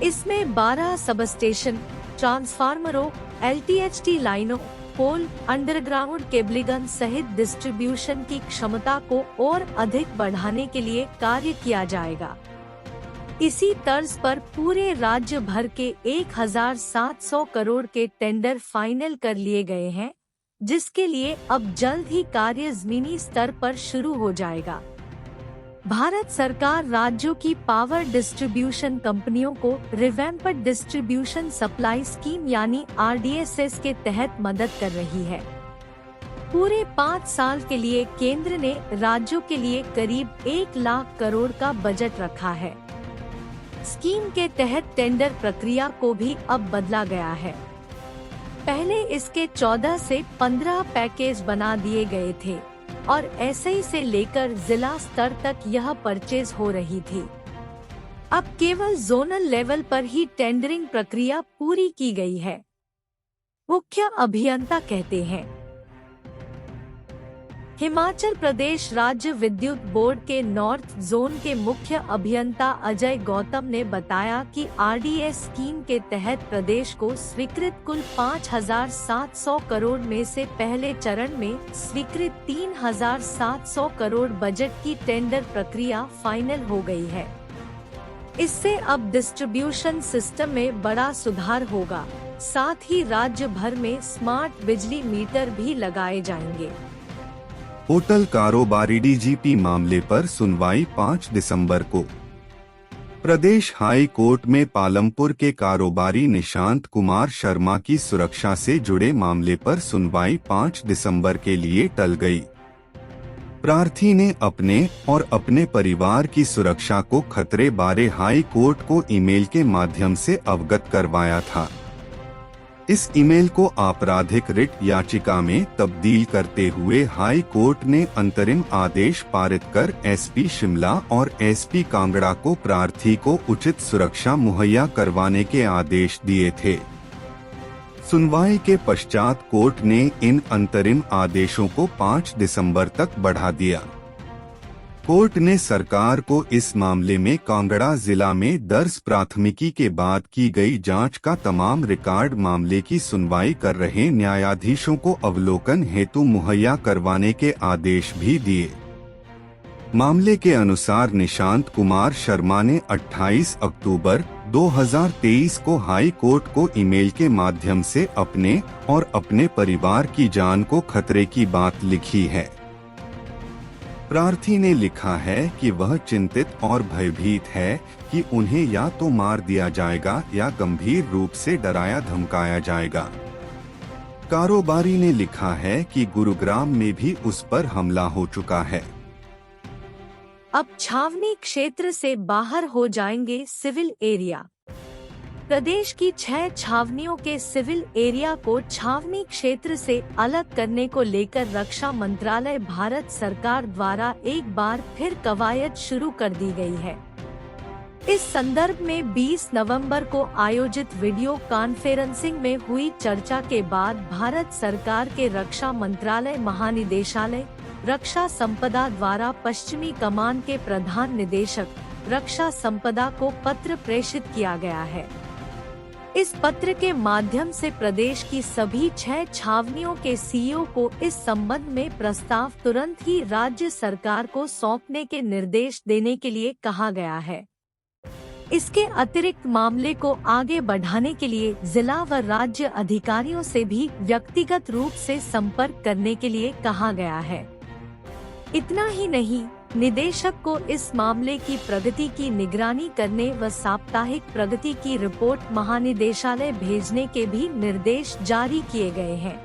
इसमें 12 सब स्टेशन, ट्रांसफार्मरों, LTHT लाइनों, पोल, अंडरग्राउंड केबलिंग सहित डिस्ट्रीब्यूशन की क्षमता को और अधिक बढ़ाने के लिए कार्य किया जाएगा। इसी तर्ज पर पूरे राज्य भर के 1700 करोड़ के टेंडर फाइनल कर लिए गए हैं, जिसके लिए अब जल्द ही कार्य जमीनी स्तर पर शुरू हो जाएगा। भारत सरकार राज्यों की पावर डिस्ट्रीब्यूशन कंपनियों को रिवैम्प्ड डिस्ट्रीब्यूशन सप्लाई स्कीम यानी RDSS के तहत मदद कर रही है। पूरे 5 साल के लिए केंद्र ने राज्यों के लिए करीब 1 लाख करोड़ का बजट रखा है। स्कीम के तहत टेंडर प्रक्रिया को भी अब बदला गया है। पहले इसके 14 से 15 पैकेज बना दिए गए थे और एसआई से लेकर जिला स्तर तक यह परचेज हो रही थी। अब केवल जोनल लेवल पर ही टेंडरिंग प्रक्रिया पूरी की गई है। मुख्य अभियंता कहते हैं, हिमाचल प्रदेश राज्य विद्युत बोर्ड के नॉर्थ जोन के मुख्य अभियंता अजय गौतम ने बताया कि RDS स्कीम के तहत प्रदेश को स्वीकृत कुल 5,700 करोड़ में से पहले चरण में स्वीकृत 3,700 करोड़ बजट की टेंडर प्रक्रिया फाइनल हो गई है। इससे अब डिस्ट्रीब्यूशन सिस्टम में बड़ा सुधार होगा। साथ ही राज्य भर में स्मार्ट बिजली मीटर भी लगाए जाएंगे। होटल कारोबारी DGP मामले पर सुनवाई 5 दिसंबर को। प्रदेश हाई कोर्ट में पालमपुर के कारोबारी निशांत कुमार शर्मा की सुरक्षा से जुड़े मामले पर सुनवाई 5 दिसंबर के लिए टल गई। प्रार्थी ने अपने और अपने परिवार की सुरक्षा को खतरे बारे हाई कोर्ट को ईमेल के माध्यम से अवगत करवाया था। इस ईमेल को आपराधिक रिट याचिका में तब्दील करते हुए हाई कोर्ट ने अंतरिम आदेश पारित कर SP शिमला और SP कांगड़ा को प्रार्थी को उचित सुरक्षा मुहैया करवाने के आदेश दिए थे। सुनवाई के पश्चात कोर्ट ने इन अंतरिम आदेशों को 5 दिसंबर तक बढ़ा दिया। कोर्ट ने सरकार को इस मामले में कांगड़ा जिला में दर्ज प्राथमिकी के बाद की गई जांच का तमाम रिकॉर्ड मामले की सुनवाई कर रहे न्यायाधीशों को अवलोकन हेतु मुहैया करवाने के आदेश भी दिए। मामले के अनुसार निशांत कुमार शर्मा ने 28 अक्टूबर 2023 को हाई कोर्ट को ईमेल के माध्यम से अपने और अपने परिवार की जान को खतरे की बात लिखी है। प्रार्थी ने लिखा है कि वह चिंतित और भयभीत है कि उन्हें या तो मार दिया जाएगा या गंभीर रूप से डराया धमकाया जाएगा। कारोबारी ने लिखा है कि गुरुग्राम में भी उस पर हमला हो चुका है। अब छावनी क्षेत्र से बाहर हो जाएंगे सिविल एरिया। प्रदेश की 6 छावनियों के सिविल एरिया को छावनी क्षेत्र से अलग करने को लेकर रक्षा मंत्रालय भारत सरकार द्वारा एक बार फिर कवायद शुरू कर दी गई है। इस संदर्भ में 20 नवंबर को आयोजित वीडियो कॉन्फ्रेंसिंग में हुई चर्चा के बाद भारत सरकार के रक्षा मंत्रालय महानिदेशालय रक्षा संपदा द्वारा पश्चिमी कमान के प्रधान निदेशक रक्षा संपदा को पत्र प्रेषित किया गया है। इस पत्र के माध्यम से प्रदेश की सभी 6 छावनियों के CEO को इस संबंध में प्रस्ताव तुरंत ही राज्य सरकार को सौंपने के निर्देश देने के लिए कहा गया है। इसके अतिरिक्त मामले को आगे बढ़ाने के लिए जिला व राज्य अधिकारियों से भी व्यक्तिगत रूप से संपर्क करने के लिए कहा गया है। इतना ही नहीं, निदेशक को इस मामले की प्रगति की निगरानी करने व साप्ताहिक प्रगति की रिपोर्ट महानिदेशालय भेजने के भी निर्देश जारी किए गए हैं।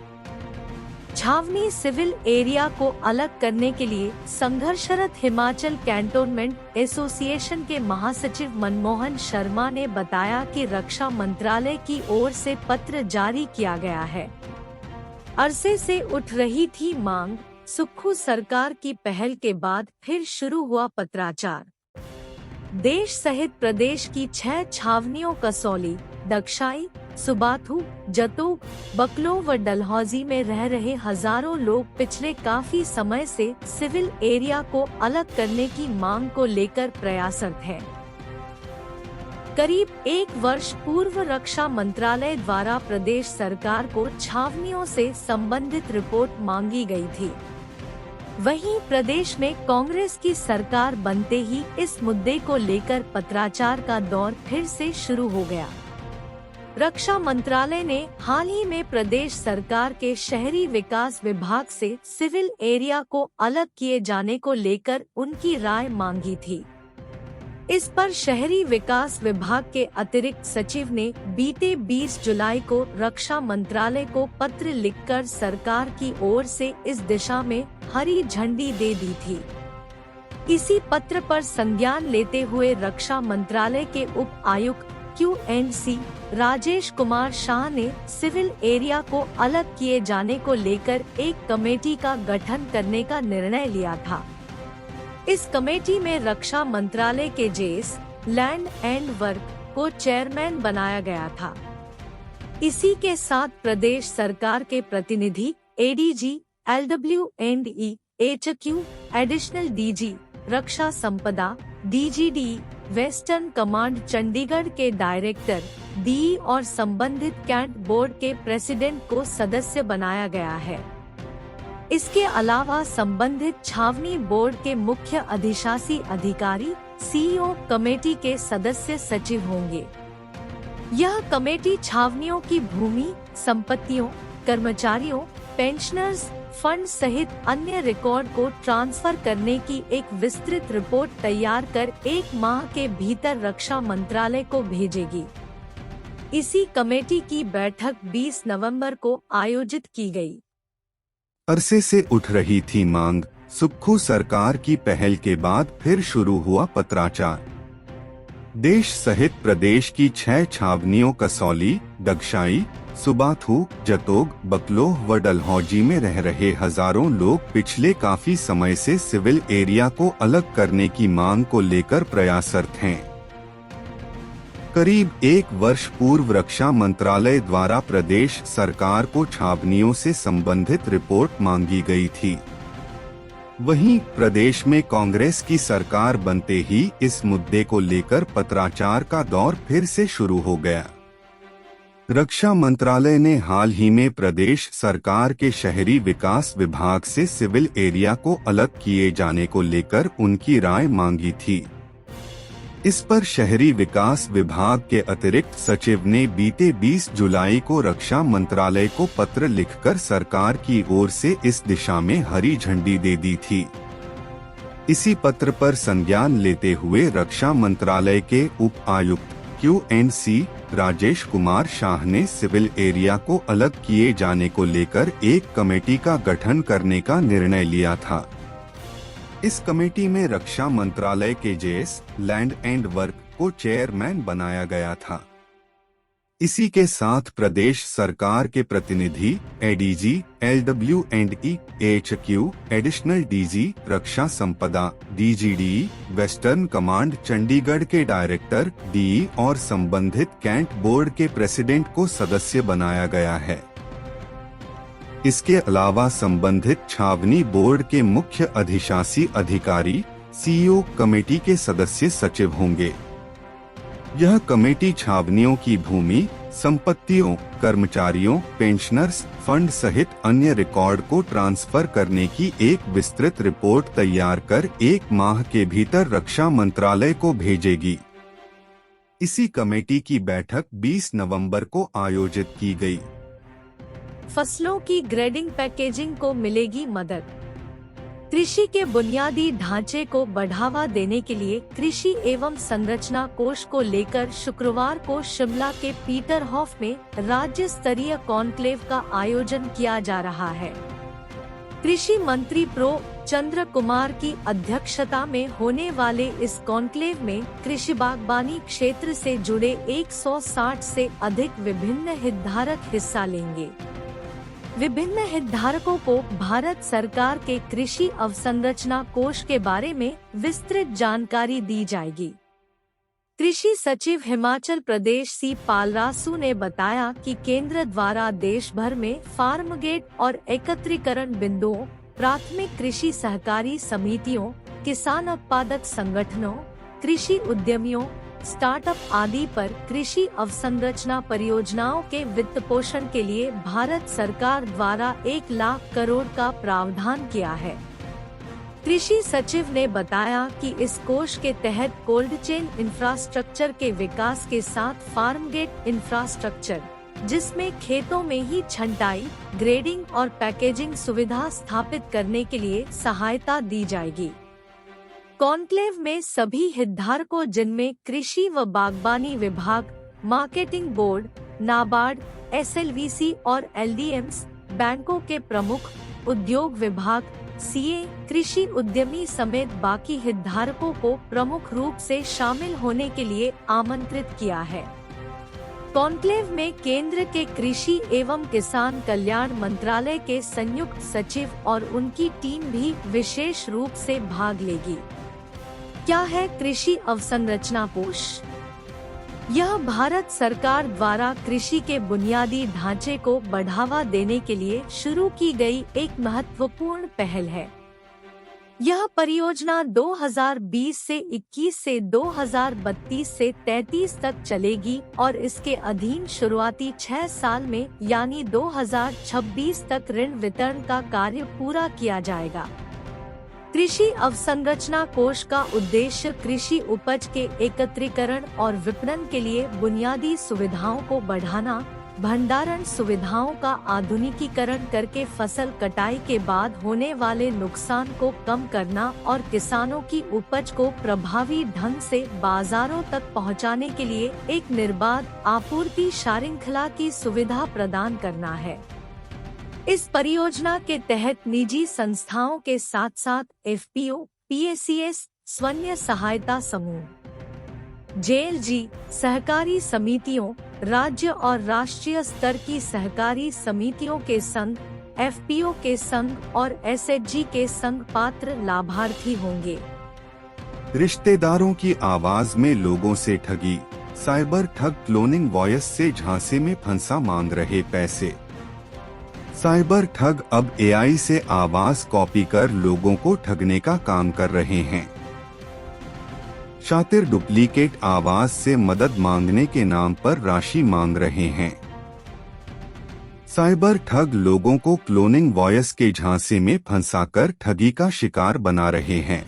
छावनी सिविल एरिया को अलग करने के लिए संघर्षरत हिमाचल कैंटोनमेंट एसोसिएशन के महासचिव मनमोहन शर्मा ने बताया कि रक्षा मंत्रालय की ओर से पत्र जारी किया गया है। अरसे से उठ रही थी मांग, सुक्खू सरकार की पहल के बाद फिर शुरू हुआ पत्राचार। देश सहित प्रदेश की 6 छावनियों कसौली, दक्षाई, सुबाथू, जतोग, बकलो व डलहौजी में रह रहे हजारों लोग पिछले काफी समय से सिविल एरिया को अलग करने की मांग को लेकर प्रयासरत हैं। करीब 1 वर्ष पूर्व रक्षा मंत्रालय द्वारा प्रदेश सरकार को छावनियों से संबंधित रिपोर्ट मांगी गई थी। वहीं प्रदेश में कांग्रेस की सरकार बनते ही इस मुद्दे को लेकर पत्राचार का दौर फिर से शुरू हो गया। रक्षा मंत्रालय ने हाल ही में प्रदेश सरकार के शहरी विकास विभाग से सिविल एरिया को अलग किए जाने को लेकर उनकी राय मांगी थी। इस पर शहरी विकास विभाग के अतिरिक्त सचिव ने बीते 20 जुलाई को रक्षा मंत्रालय को पत्र लिखकर सरकार की ओर से इस दिशा में हरी झंडी दे दी थी। इसी पत्र पर संज्ञान लेते हुए रक्षा मंत्रालय के उप आयुक्त QNC राजेश कुमार शाह ने सिविल एरिया को अलग किए जाने को लेकर एक कमेटी का गठन करने का निर्णय लिया था। इस कमेटी में रक्षा मंत्रालय के जेएस लैंड एंड वर्क को चेयरमैन बनाया गया था। इसी के साथ प्रदेश सरकार के प्रतिनिधि ADG, LW&E, HQ, additional DG, रक्षा संपदा, DGD, वेस्टर्न कमांड चंडीगढ़ के डायरेक्टर DE और संबंधित कैंट बोर्ड के प्रेसिडेंट को सदस्य बनाया गया है। इसके अलावा संबंधित छावनी बोर्ड के मुख्य अधिशासी अधिकारी CEO कमेटी के सदस्य सचिव होंगे। यह कमेटी छावनियों की भूमि, संपत्तियों, कर्मचारियों, पेंशनर्स, फंड सहित अन्य रिकॉर्ड को ट्रांसफर करने की एक विस्तृत रिपोर्ट तैयार कर 1 माह के भीतर रक्षा मंत्रालय को भेजेगी। इसी कमेटी की बैठक 20 नवंबर को आयोजित की गई। अरसे से उठ रही थी मांग, सुक्खू सरकार की पहल के बाद फिर शुरू हुआ पत्राचार। देश सहित प्रदेश की 6 छावनियों कसौली, दक्षाई, सुबाथू, जतोग, बकलोह व डलहौजी में रह रहे हजारों लोग पिछले काफी समय से सिविल एरिया को अलग करने की मांग को लेकर प्रयासरत हैं। करीब 1 वर्ष पूर्व रक्षा मंत्रालय द्वारा प्रदेश सरकार को छावनियों से संबंधित रिपोर्ट मांगी गई थी। वहीं प्रदेश में कांग्रेस की सरकार बनते ही इस मुद्दे को लेकर पत्राचार का दौर फिर से शुरू हो गया। रक्षा मंत्रालय ने हाल ही में प्रदेश सरकार के शहरी विकास विभाग से सिविल एरिया को अलग किए जाने को लेकर उनकी राय मांगी थी। इस पर शहरी विकास विभाग के अतिरिक्त सचिव ने बीते 20 जुलाई को रक्षा मंत्रालय को पत्र लिखकर सरकार की ओर से इस दिशा में हरी झंडी दे दी थी। इसी पत्र पर संज्ञान लेते हुए रक्षा मंत्रालय के उप आयुक्त QNC राजेश कुमार शाह ने सिविल एरिया को अलग किए जाने को लेकर एक कमेटी का गठन करने का निर्णय लिया था। इस कमेटी में रक्षा मंत्रालय के जेएस लैंड एंड वर्क को चेयरमैन बनाया गया था। इसी के साथ प्रदेश सरकार के प्रतिनिधि ADG, LW&E, HQ, additional DG, रक्षा संपदा, DGD, वेस्टर्न कमांड चंडीगढ़ के डायरेक्टर DE और संबंधित कैंट बोर्ड के प्रेसिडेंट को सदस्य बनाया गया है। इसके अलावा संबंधित छावनी बोर्ड के मुख्य अधिशासी अधिकारी CEO कमेटी के सदस्य सचिव होंगे। यह कमेटी छावनियों की भूमि, संपत्तियों, कर्मचारियों, पेंशनर्स, फंड सहित अन्य रिकॉर्ड को ट्रांसफर करने की एक विस्तृत रिपोर्ट तैयार कर 1 माह के भीतर रक्षा मंत्रालय को भेजेगी। इसी कमेटी की बैठक 20 नवंबर को आयोजित की गई। फसलों की ग्रेडिंग पैकेजिंग को मिलेगी मदद। कृषि के बुनियादी ढांचे को बढ़ावा देने के लिए कृषि एवं संरचना कोष को लेकर शुक्रवार को शिमला के पीटरहॉफ में राज्य स्तरीय कॉन्क्लेव का आयोजन किया जा रहा है। कृषि मंत्री प्रो चंद्र कुमार की अध्यक्षता में होने वाले इस कॉन्क्लेव में कृषि बागवानी क्षेत्र से जुड़े 160 से अधिक विभिन्न हितधारक हिस्सा लेंगे। विभिन्न हितधारकों को भारत सरकार के कृषि अवसंरचना कोष के बारे में विस्तृत जानकारी दी जाएगी। कृषि सचिव हिमाचल प्रदेश सी पालरासु ने बताया कि केंद्र द्वारा देश भर में फार्मगेट और एकत्रीकरण बिंदुओं, प्राथमिक कृषि सहकारी समितियों, किसान उत्पादक संगठनों, कृषि उद्यमियों, स्टार्टअप आदि पर कृषि अवसंरचना परियोजनाओं के वित्त पोषण के लिए भारत सरकार द्वारा 1 लाख करोड़ का प्रावधान किया है। कृषि सचिव ने बताया कि इस कोष के तहत कोल्ड चेन इंफ्रास्ट्रक्चर के विकास के साथ फार्मगेट इंफ्रास्ट्रक्चर, जिसमें खेतों में ही छंटाई, ग्रेडिंग और पैकेजिंग सुविधा स्थापित करने के लिए सहायता दी जाएगी। कॉन्क्लेव में सभी हितधारकों जिनमें कृषि व बागबानी विभाग, मार्केटिंग बोर्ड, नाबार्ड, SLVC और LDMs, बैंकों के प्रमुख, उद्योग विभाग, CA, कृषि उद्यमी समेत बाकी हितधारकों को प्रमुख रूप से शामिल होने के लिए आमंत्रित किया है। कॉन्क्लेव में केंद्र के कृषि एवं किसान कल्याण मंत्रालय के संयुक्त सचिव और उनकी टीम भी विशेष रूप से भाग लेगी। क्या है कृषि अवसंरचना कोष? यह भारत सरकार द्वारा कृषि के बुनियादी ढांचे को बढ़ावा देने के लिए शुरू की गई एक महत्वपूर्ण पहल है। यह परियोजना 2020 से 21 से 2032 से 33 तक चलेगी और इसके अधीन शुरुआती 6 साल में यानी 2026 तक ऋण वितरण का कार्य पूरा किया जाएगा। कृषि अवसंरचना कोष का उद्देश्य कृषि उपज के एकत्रीकरण और विपणन के लिए बुनियादी सुविधाओं को बढ़ाना, भंडारण सुविधाओं का आधुनिकीकरण करके फसल कटाई के बाद होने वाले नुकसान को कम करना और किसानों की उपज को प्रभावी ढंग से बाजारों तक पहुंचाने के लिए एक निर्बाध आपूर्ति श्रृंखला की सुविधा प्रदान करना है। इस परियोजना के तहत निजी संस्थाओं के साथ साथ FPO, PACS, स्वयं सहायता समूह, JLG, सहकारी समितियों, राज्य और राष्ट्रीय स्तर की सहकारी समितियों के संघ, FPO के संघ और SHG के संघ पात्र लाभार्थी होंगे। रिश्तेदारों की आवाज में लोगों से ठगी, साइबर ठग क्लोनिंग वॉयस से झांसे में फंसा मांग रहे पैसे। साइबर ठग अब AI से आवाज कॉपी कर लोगों को ठगने का काम कर रहे हैं। शातिर डुप्लीकेट आवाज से मदद मांगने के नाम पर राशि मांग रहे हैं। साइबर ठग लोगों को क्लोनिंग वॉयस के झांसे में फंसाकर ठगी का शिकार बना रहे हैं।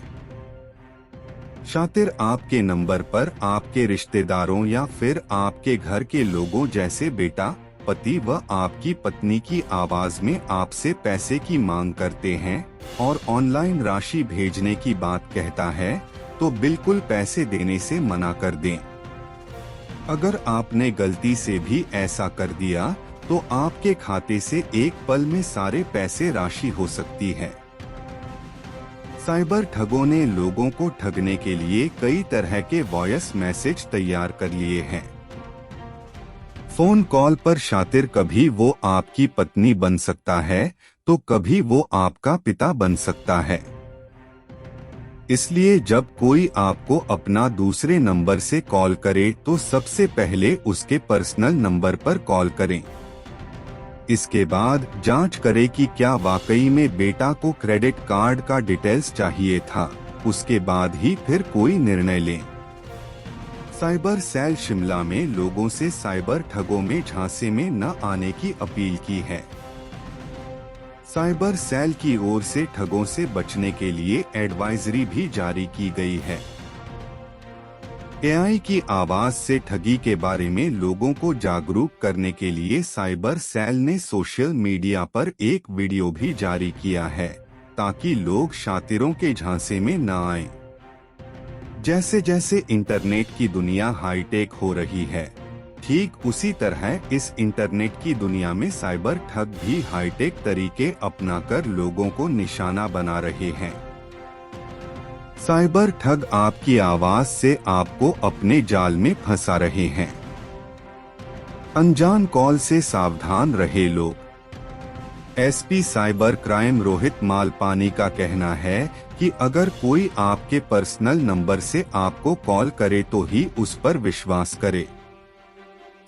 शातिर आपके नंबर पर आपके रिश्तेदारों या फिर आपके घर के लोगों जैसे बेटा, पति व आपकी पत्नी की आवाज में आपसे पैसे की मांग करते हैं और ऑनलाइन राशि भेजने की बात कहता है तो बिल्कुल पैसे देने से मना कर दें। अगर आपने गलती से भी ऐसा कर दिया तो आपके खाते से एक पल में सारे पैसे राशि हो सकती है। साइबर ठगों ने लोगों को ठगने के लिए कई तरह के वॉयस मैसेज तैयार कर लिए हैं। फोन कॉल पर शातिर कभी वो आपकी पत्नी बन सकता है तो कभी वो आपका पिता बन सकता है। इसलिए जब कोई आपको अपना दूसरे नंबर से कॉल करे तो सबसे पहले उसके पर्सनल नंबर पर कॉल करें। इसके बाद जांच करें कि क्या वाकई में बेटा को क्रेडिट कार्ड का डिटेल्स चाहिए था, उसके बाद ही फिर कोई निर्णय लें। साइबर सेल शिमला में लोगों से साइबर ठगों में झांसे में न आने की अपील की है। साइबर सेल की ओर से ठगों से बचने के लिए एडवाइजरी भी जारी की गई है। AI की आवाज से ठगी के बारे में लोगों को जागरूक करने के लिए साइबर सेल ने सोशल मीडिया पर एक वीडियो भी जारी किया है ताकि लोग शातिरों के झांसे में न आएं। जैसे जैसे इंटरनेट की दुनिया हाईटेक हो रही है, ठीक उसी तरह इस इंटरनेट की दुनिया में साइबर ठग भी हाईटेक तरीके अपनाकर लोगों को निशाना बना रहे हैं। साइबर ठग आपकी आवाज से आपको अपने जाल में फंसा रहे हैं। अनजान कॉल से सावधान रहे लोग। SP cyber crime Rohit Malpani का कहना है कि अगर कोई आपके पर्सनल नंबर से आपको कॉल करे तो ही उस पर विश्वास करे।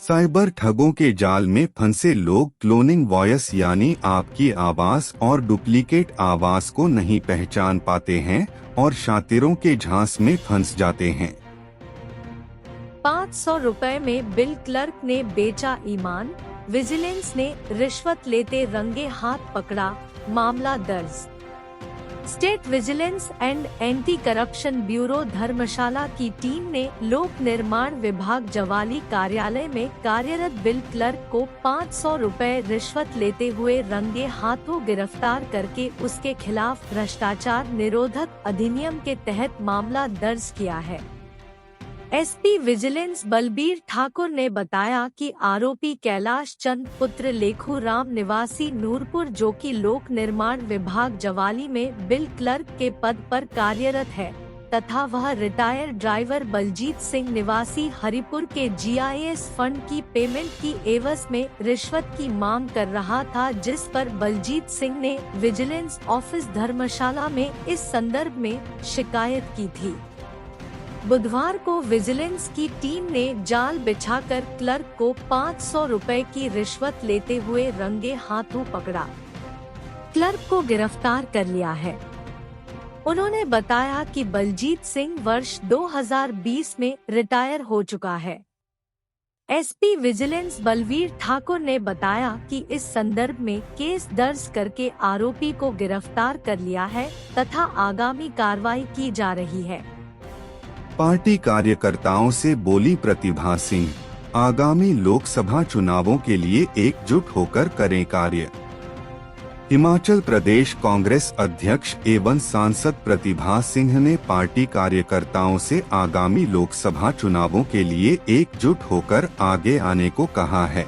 साइबर ठगों के जाल में फंसे लोग क्लोनिंग वॉयस यानी आपकी आवाज और डुप्लीकेट आवाज को नहीं पहचान पाते हैं और शातिरों के झांस में फंस जाते हैं। 500 रुपए में बिल क्लर्क ने बेचा ईमान, विजिलेंस ने रिश्वत लेते रंगे हाथ पकड़ा, मामला दर्ज। State vigilance and anti corruption bureau Dharamshala की टीम ने लोक निर्माण विभाग जवाली कार्यालय में कार्यरत बिल क्लर्क को 500 रुपए रिश्वत लेते हुए रंगे हाथों गिरफ्तार करके उसके खिलाफ भ्रष्टाचार निरोधक अधिनियम के तहत मामला दर्ज किया है। एसपी विजिलेंस बलबीर ठाकुर ने बताया कि आरोपी कैलाश चंद पुत्र लेखू राम निवासी नूरपुर जो कि लोक निर्माण विभाग जवाली में बिल क्लर्क के पद पर कार्यरत है तथा वह रिटायर्ड ड्राइवर बलजीत सिंह निवासी हरिपुर के जीआईएस फंड की पेमेंट की एवज में रिश्वत की मांग कर रहा था, जिस पर बलजीत सिंह ने विजिलेंस ऑफिस धर्मशाला में इस संदर्भ में शिकायत की थी। बुधवार को विजिलेंस की टीम ने जाल बिछाकर क्लर्क को 500 रुपए की रिश्वत लेते हुए रंगे हाथों पकड़ा। क्लर्क को गिरफ्तार कर लिया है। उन्होंने बताया कि बलजीत सिंह वर्ष 2020 में रिटायर हो चुका है। एसपी विजिलेंस बलबीर ठाकुर ने बताया कि इस संदर्भ में केस दर्ज करके आरोपी को गिरफ्तार कर लिया है तथा आगामी कार्रवाई की जा रही है। पार्टी कार्यकर्ताओं से बोली प्रतिभा सिंह, आगामी लोकसभा चुनावों के लिए एकजुट होकर करें कार्य। हिमाचल प्रदेश कांग्रेस अध्यक्ष एवं सांसद प्रतिभा सिंह ने पार्टी कार्यकर्ताओं से आगामी लोकसभा चुनावों के लिए एकजुट होकर आगे आने को कहा है।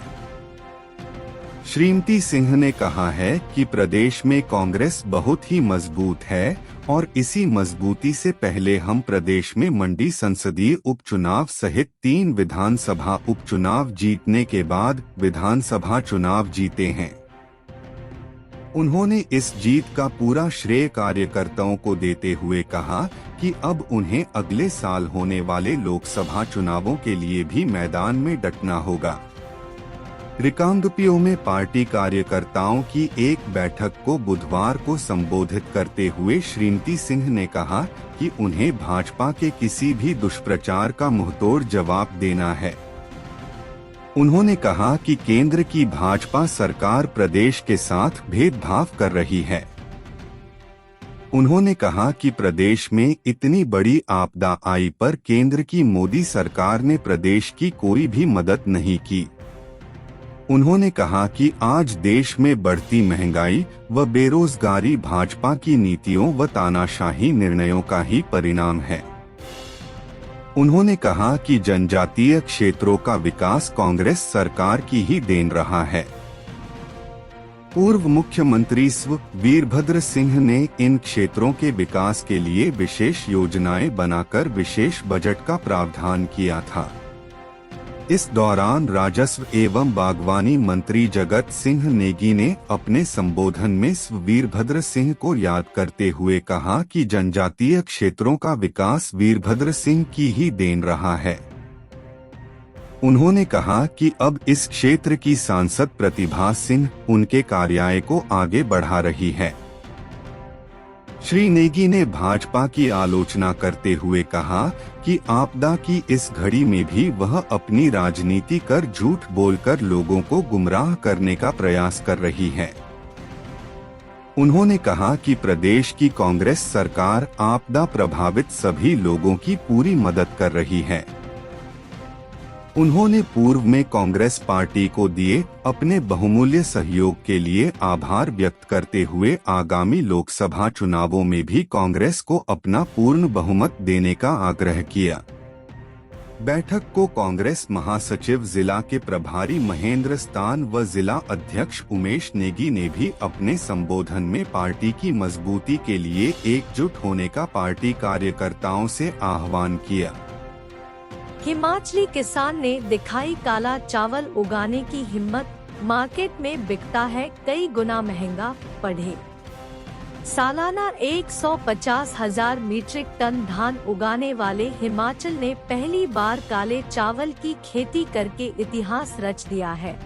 श्रीमती सिंह ने कहा है कि प्रदेश में कांग्रेस बहुत ही मजबूत है और इसी मजबूती से पहले हम प्रदेश में मंडी संसदीय उपचुनाव सहित 3 विधानसभा उपचुनाव जीतने के बाद विधानसभा चुनाव जीते हैं। उन्होंने इस जीत का पूरा श्रेय कार्यकर्ताओं को देते हुए कहा कि अब उन्हें अगले साल होने वाले लोकसभा चुनावों के लिए भी मैदान में डटना होगा। रिकांगपिओ में पार्टी कार्यकर्ताओं की एक बैठक को बुधवार को संबोधित करते हुए श्रीमती सिंह ने कहा कि उन्हें भाजपा के किसी भी दुष्प्रचार का मुंहतोड़ जवाब देना है। उन्होंने कहा कि केंद्र की भाजपा सरकार प्रदेश के साथ भेदभाव कर रही है। उन्होंने कहा कि प्रदेश में इतनी बड़ी आपदा आई पर केंद्र की मोदी सरकार ने प्रदेश की कोई भी मदद नहीं की। उन्होंने कहा कि आज देश में बढ़ती महंगाई व बेरोजगारी भाजपा की नीतियों व तानाशाही निर्णयों का ही परिणाम है। उन्होंने कहा कि जनजातीय क्षेत्रों का विकास कांग्रेस सरकार की ही देन रहा है। पूर्व मुख्यमंत्री स्व वीरभद्र सिंह ने इन क्षेत्रों के विकास के लिए विशेष योजनाएं बनाकर विशेष बजट का प्रावधान किया था। इस दौरान राजस्व एवं बागवानी मंत्री जगत सिंह नेगी ने अपने संबोधन में स्व वीरभद्र सिंह को याद करते हुए कहा कि जनजातीय क्षेत्रों का विकास वीरभद्र सिंह की ही देन रहा है। उन्होंने कहा कि अब इस क्षेत्र की सांसद प्रतिभा सिंह उनके कार्यालय को आगे बढ़ा रही है। श्री नेगी ने भाजपा की आलोचना करते हुए कहा कि आपदा की इस घड़ी में भी वह अपनी राजनीति कर झूठ बोलकर लोगों को गुमराह करने का प्रयास कर रही है। उन्होंने कहा कि प्रदेश की कांग्रेस सरकार आपदा प्रभावित सभी लोगों की पूरी मदद कर रही है। उन्होंने पूर्व में कांग्रेस पार्टी को दिए अपने बहुमूल्य सहयोग के लिए आभार व्यक्त करते हुए आगामी लोकसभा चुनावों में भी कांग्रेस को अपना पूर्ण बहुमत देने का आग्रह किया। बैठक को कांग्रेस महासचिव जिला के प्रभारी महेंद्र स्थान व जिला अध्यक्ष उमेश नेगी ने भी अपने संबोधन में पार्टी की मजबूती के लिए एकजुट होने का पार्टी कार्यकर्ताओं से आह्वान किया। हिमाचली किसान ने दिखाई काला चावल उगाने की हिम्मत, मार्केट में बिकता है कई गुना महंगा। पढ़े। सालाना 150,000 मीट्रिक टन धान उगाने वाले हिमाचल ने पहली बार काले चावल की खेती करके इतिहास रच दिया है।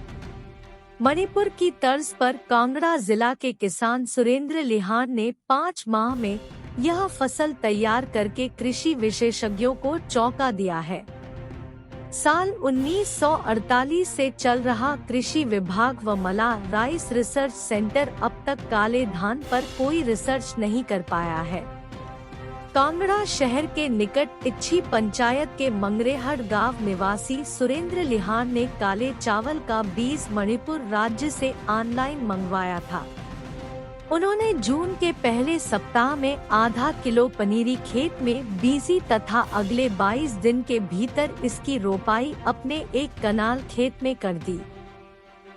मणिपुर की तर्ज पर कांगड़ा जिला के किसान सुरेंद्र लिहान ने 5 माह में यह फसल तैयार करके कृषि विशेषज्ञों को चौंका दिया है। साल 1948 से चल रहा कृषि विभाग व मला राइस रिसर्च सेंटर अब तक काले धान पर कोई रिसर्च नहीं कर पाया है। कांगड़ा शहर के निकट इच्छी पंचायत के मंगरेहड़ गांव निवासी सुरेंद्र लिहान ने काले चावल का बीज मणिपुर राज्य से ऑनलाइन मंगवाया था। उन्होंने जून के पहले सप्ताह में आधा किलो पनीरी खेत में बीजी तथा अगले 22 दिन के भीतर इसकी रोपाई अपने एक कनाल खेत में कर दी।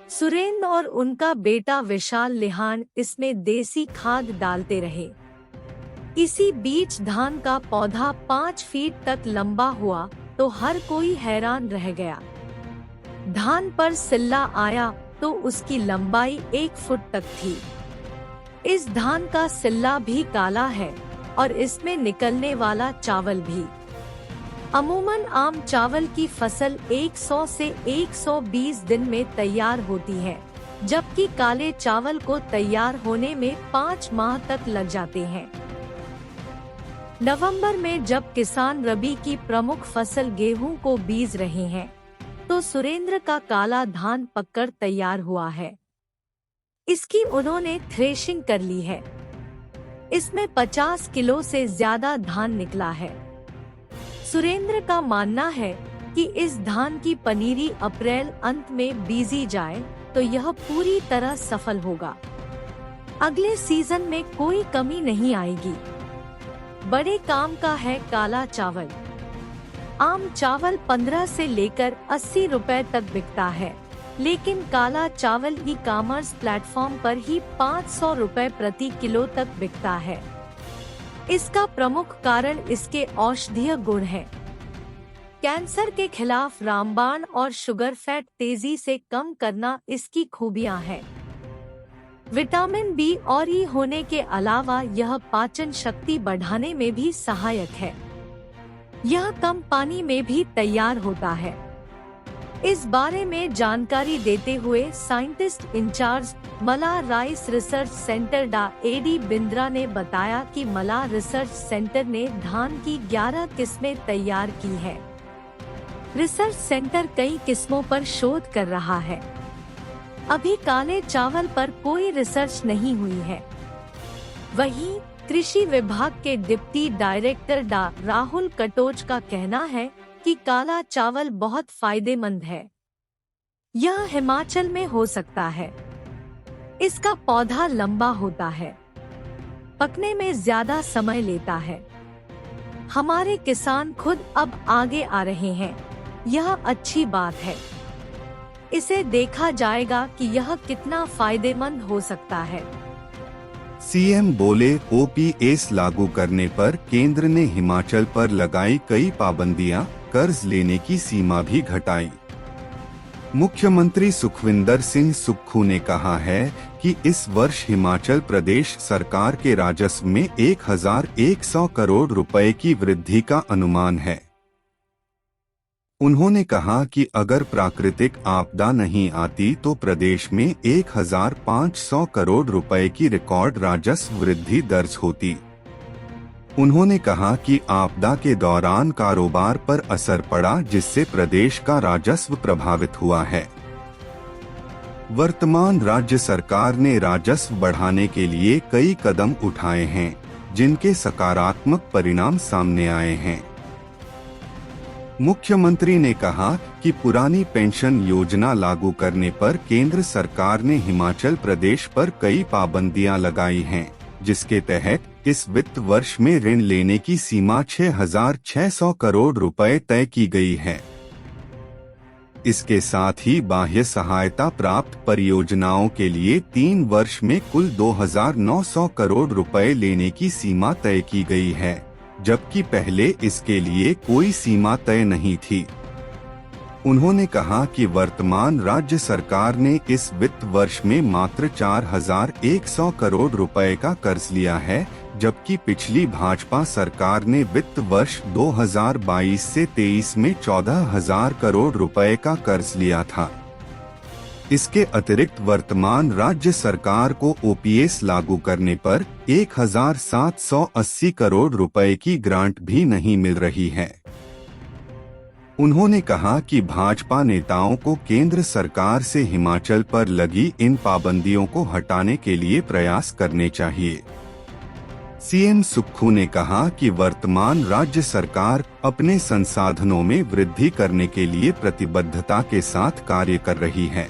सुरेंद्र और उनका बेटा विशाल लिहान इसमें देसी खाद डालते रहे। इसी बीच धान का पौधा 5 फीट तक लंबा हुआ तो हर कोई हैरान रह गया। धान पर सिल्ला आया तो उसकी लंबाई 1 फुट तक थी। इस धान का सिल्ला भी काला है और इसमें निकलने वाला चावल भी। अमूमन आम चावल की फसल 100 से 120 दिन में तैयार होती है, जबकि काले चावल को तैयार होने में 5 माह तक लग जाते हैं। नवंबर में जब किसान रबी की प्रमुख फसल गेहूं को बीज रहे हैं, तो सुरेंद्र का काला धान पककर तैयार हुआ है। इसकी उन्होंने थ्रेशिंग कर ली है। इसमें 50 किलो से ज्यादा धान निकला है। सुरेंद्र का मानना है कि इस धान की पनीरी अप्रैल अंत में बीजी जाए तो यह पूरी तरह सफल होगा। अगले सीजन में कोई कमी नहीं आएगी। बड़े काम का है काला चावल। आम चावल 15 से लेकर 80 रुपए तक बिकता है, लेकिन काला चावल ई कॉमर्स प्लेटफॉर्म पर ही 500 रुपए प्रति किलो तक बिकता है। इसका प्रमुख कारण इसके औषधीय गुण हैं। कैंसर के खिलाफ रामबाण और शुगर फैट तेजी से कम करना इसकी खूबियां हैं। विटामिन बी और ई होने के अलावा यह पाचन शक्ति बढ़ाने में भी सहायक है। यह कम पानी में भी तैयार होता है। इस बारे में जानकारी देते हुए साइंटिस्ट इंचार्ज मला राइस रिसर्च सेंटर डा एडी बिंद्रा ने बताया कि मला रिसर्च सेंटर ने धान की 11 किस्में तैयार की है। रिसर्च सेंटर कई किस्मों पर शोध कर रहा है। अभी काले चावल पर कोई रिसर्च नहीं हुई है। वहीं कृषि विभाग के डिप्टी डायरेक्टर डा राहुल कटोच का कहना है कि काला चावल बहुत फायदेमंद है। यह हिमाचल में हो सकता है। इसका पौधा लंबा होता है, पकने में ज्यादा समय लेता है। हमारे किसान खुद अब आगे आ रहे हैं, यह अच्छी बात है। इसे देखा जाएगा कि यह कितना फायदेमंद हो सकता है। सीएम बोले ओपीएस लागू करने पर केंद्र ने हिमाचल पर लगाई कई पाबंदियां, कर्ज लेने की सीमा भी घटाई। मुख्यमंत्री सुखविंदर सिंह सुक्खू ने कहा है कि इस वर्ष हिमाचल प्रदेश सरकार के राजस्व में 1100 करोड़ रुपए की वृद्धि का अनुमान है। उन्होंने कहा कि अगर प्राकृतिक आपदा नहीं आती तो प्रदेश में 1500 करोड़ रुपए की रिकॉर्ड राजस्व वृद्धि दर्ज होती। उन्होंने कहा कि आपदा के दौरान कारोबार पर असर पड़ा, जिससे प्रदेश का राजस्व प्रभावित हुआ है। वर्तमान राज्य सरकार ने राजस्व बढ़ाने के लिए कई कदम उठाए हैं, जिनके सकारात्मक परिणाम सामने आए हैं। मुख्यमंत्री ने कहा कि पुरानी पेंशन योजना लागू करने पर केंद्र सरकार ने हिमाचल प्रदेश पर कई पाबंदियां लगाई हैं, जिसके तहत इस वित्त वर्ष में ऋण लेने की सीमा 6,600 करोड़ रुपए तय की गई है। इसके साथ ही बाह्य सहायता प्राप्त परियोजनाओं के लिए 3 वर्ष में कुल 2,900 करोड़ रुपए लेने की सीमा तय की गई है, जबकि पहले इसके लिए कोई सीमा तय नहीं थी। उन्होंने कहा कि वर्तमान राज्य सरकार ने इस वित्त वर्ष में मात्र 4,100 करोड़ रुपए का कर्ज लिया है, जबकि पिछली भाजपा सरकार ने वित्त वर्ष 2022 से 23 में 14,000 करोड़ रुपए का कर्ज लिया था। इसके अतिरिक्त वर्तमान राज्य सरकार को ओपीएस लागू करने पर 1,780 करोड़ रुपए की ग्रांट भी नहीं मिल रही है। उन्होंने कहा कि भाजपा नेताओं को केंद्र सरकार से हिमाचल पर लगी इन पाबंदियों को हटाने के लिए प्रयास करने चाहिए। सीएम सुक्खू ने कहा कि वर्तमान राज्य सरकार अपने संसाधनों में वृद्धि करने के लिए प्रतिबद्धता के साथ कार्य कर रही है।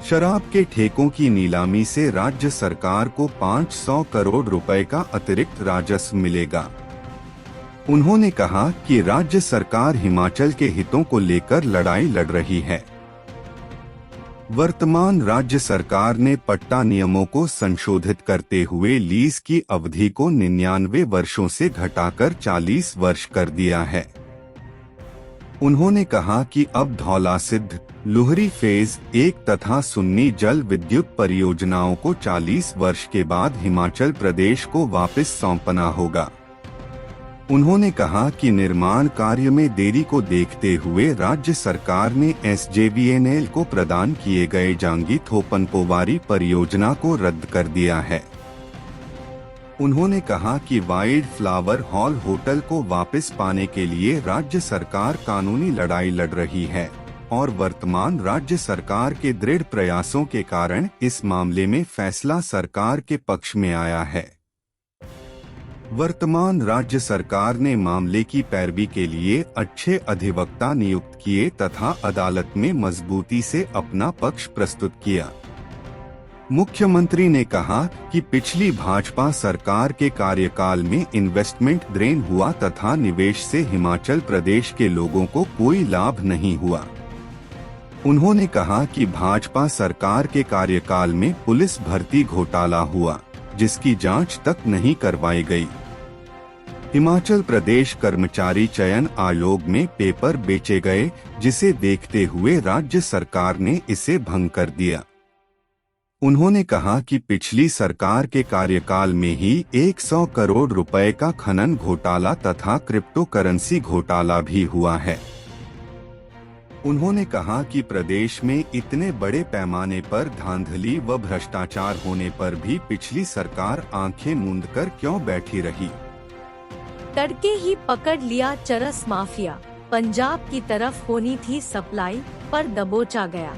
शराब के ठेकों की नीलामी से राज्य सरकार को 500 करोड़ रुपए का अतिरिक्त राजस्व मिलेगा। उन्होंने कहा कि राज्य सरकार हिमाचल के हितों को लेकर लड़ाई लड़ रही है। वर्तमान राज्य सरकार ने पट्टा नियमों को संशोधित करते हुए लीज की अवधि को 99 वर्षों से घटाकर 40 वर्ष कर दिया है। उन्होंने कहा कि अब धौलासिद्ध, लुहरी फेज 1 तथा सुन्नी जल विद्युत परियोजनाओं को 40 वर्ष के बाद हिमाचल प्रदेश को वापस सौंपना होगा। उन्होंने कहा कि निर्माण कार्य में देरी को देखते हुए राज्य सरकार ने एसजेवीएनएल को प्रदान किए गए जांगी थोपनपोवारी परियोजना को रद्द कर दिया है। उन्होंने कहा कि वाइल्ड फ्लावर हॉल होटल को वापस पाने के लिए राज्य सरकार कानूनी लड़ाई लड़ रही है और वर्तमान राज्य सरकार के दृढ़ प्रयासों के कारण इस मामले में फैसला सरकार के पक्ष में आया है। वर्तमान राज्य सरकार ने मामले की पैरवी के लिए अच्छे अधिवक्ता नियुक्त किए तथा अदालत में मजबूती से अपना पक्ष प्रस्तुत किया। मुख्यमंत्री ने कहा कि पिछली भाजपा सरकार के कार्यकाल में इन्वेस्टमेंट ड्रेन हुआ तथा निवेश से हिमाचल प्रदेश के लोगों को कोई लाभ नहीं हुआ। उन्होंने कहा कि भाजपा सरकार के कार्यकाल में पुलिस भर्ती घोटाला हुआ, जिसकी जांच तक नहीं करवाई गई। हिमाचल प्रदेश कर्मचारी चयन आयोग में पेपर बेचे गए, जिसे देखते हुए राज्य सरकार ने इसे भंग कर दिया। उन्होंने कहा कि पिछली सरकार के कार्यकाल में ही 100 करोड़ रुपए का खनन घोटाला तथा क्रिप्टो करेंसी घोटाला भी हुआ है। उन्होंने कहा कि प्रदेश में इतने बड़े पैमाने पर धांधली व भ्रष्टाचार होने पर भी पिछली सरकार आंखें मूंद कर क्यों बैठी रही। तड़के ही पकड़ लिया चरस माफिया, पंजाब की तरफ होनी थी सप्लाई पर दबोचा गया।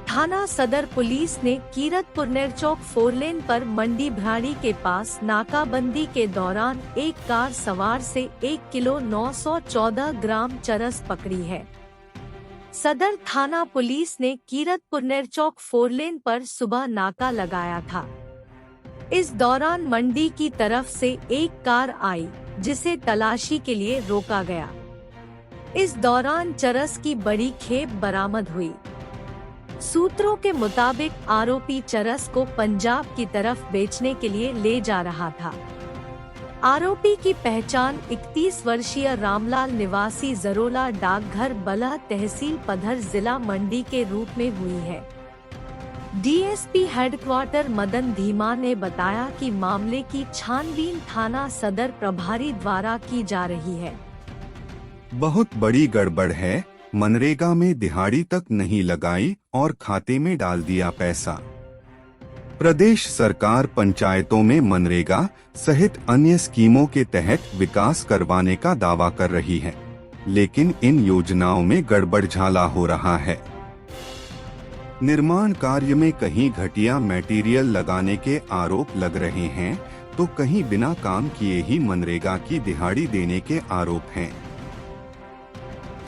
थाना सदर पुलिस ने कीरतपुर नेरचौक 4 लेन पर मंडी भराड़ी के पास नाकाबंदी के दौरान एक कार सवार से 1 किलो 914 ग्राम चरस पकड़ी है। सदर थाना पुलिस ने कीरतपुर नेरचौक 4 लेन पर सुबह नाका लगाया था। इस दौरान मंडी की तरफ से एक कार आई, जिसे तलाशी के लिए रोका गया। इस दौरान चरस की बड़ी खेप बरामद हुई। सूत्रों के मुताबिक आरोपी चरस को पंजाब की तरफ बेचने के लिए ले जा रहा था। आरोपी की पहचान 31 वर्षीय रामलाल निवासी जरोला डाकघर बलह तहसील पधर जिला मंडी के रूप में हुई है। डीएसपी हेडक्वार्टर मदन धीमा ने बताया कि मामले की छानबीन थाना सदर प्रभारी द्वारा की जा रही है। बहुत बड़ी गड़बड़ है, मनरेगा में दिहाड़ी तक नहीं लगाई और खाते में डाल दिया पैसा। प्रदेश सरकार पंचायतों में मनरेगा सहित अन्य स्कीमों के तहत विकास करवाने का दावा कर रही है, लेकिन इन योजनाओं में गड़बड़झाला हो रहा है। निर्माण कार्य में कहीं घटिया मटेरियल लगाने के आरोप लग रहे हैं, तो कहीं बिना काम किए ही मनरेगा की दिहाड़ी देने के आरोप हैं।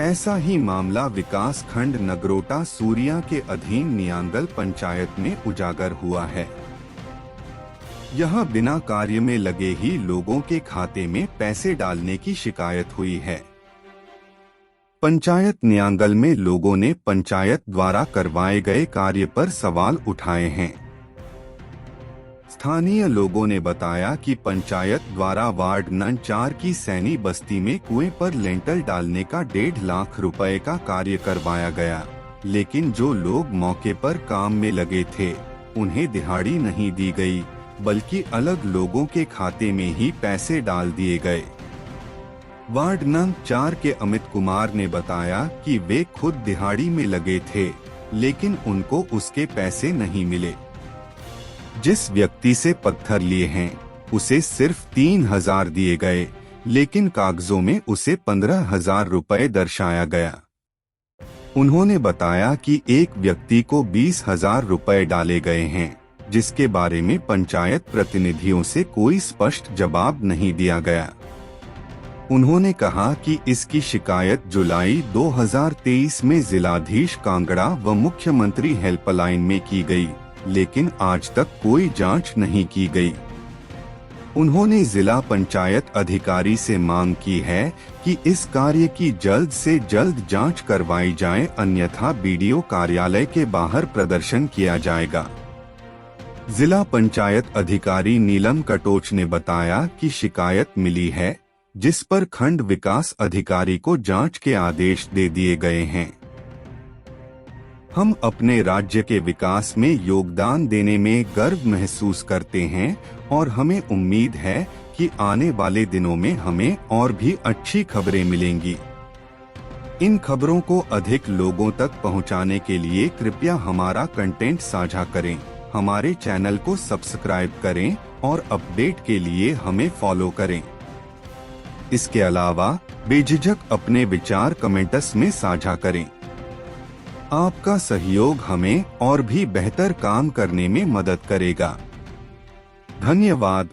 ऐसा ही मामला विकास खंड नगरोटा सूरिया के अधीन नियांगल पंचायत में उजागर हुआ है। यहाँ बिना कार्य में लगे ही लोगों के खाते में पैसे डालने की शिकायत हुई है। पंचायत नियांगल में लोगों ने पंचायत द्वारा करवाए गए कार्य पर सवाल उठाए हैं। स्थानीय लोगों ने बताया कि पंचायत द्वारा वार्ड नंबर 4 की सैनी बस्ती में कुएं पर लेंटर डालने का 1.5 लाख रुपए का कार्य करवाया गया, लेकिन जो लोग मौके पर काम में लगे थे उन्हें दिहाड़ी नहीं दी गई, बल्कि अलग लोगों के खाते में ही पैसे डाल दिए गए। वार्ड नंबर 4 के अमित कुमार ने बताया कि वे खुद दिहाड़ी में लगे थे, लेकिन उनको उसके पैसे नहीं मिले। जिस व्यक्ति से पत्थर लिए हैं उसे सिर्फ 3,000 दिए गए, लेकिन कागजों में उसे 15,000 रुपए दर्शाया गया। उन्होंने बताया कि एक व्यक्ति को 20,000 रुपए डाले गए हैं, जिसके बारे में पंचायत प्रतिनिधियों से कोई स्पष्ट जवाब नहीं दिया गया। उन्होंने कहा कि इसकी शिकायत जुलाई 2023 में जिलाधीश कांगड़ा व मुख्यमंत्री हेल्पलाइन में की गई, लेकिन आज तक कोई जांच नहीं की गई। उन्होंने जिला पंचायत अधिकारी से मांग की है कि इस कार्य की जल्द से जल्द जांच करवाई जाए, अन्यथा बीडीओ कार्यालय के बाहर प्रदर्शन किया जाएगा। जिला पंचायत अधिकारी नीलम कटोच ने बताया कि शिकायत मिली है, जिस पर खंड विकास अधिकारी को जांच के आदेश दे दिए गए हैं। हम अपने राज्य के विकास में योगदान देने में गर्व महसूस करते हैं और हमें उम्मीद है कि आने वाले दिनों में हमें और भी अच्छी खबरें मिलेंगी। इन खबरों को अधिक लोगों तक पहुंचाने के लिए कृपया हमारा कंटेंट साझा करें, हमारे चैनल को सब्सक्राइब करें और अपडेट के लिए हमें फॉलो करें। इसके अलावा बेझिझक अपने विचार कमेंट्स में साझा करें। आपका सहयोग हमें और भी बेहतर काम करने में मदद करेगा। धन्यवाद।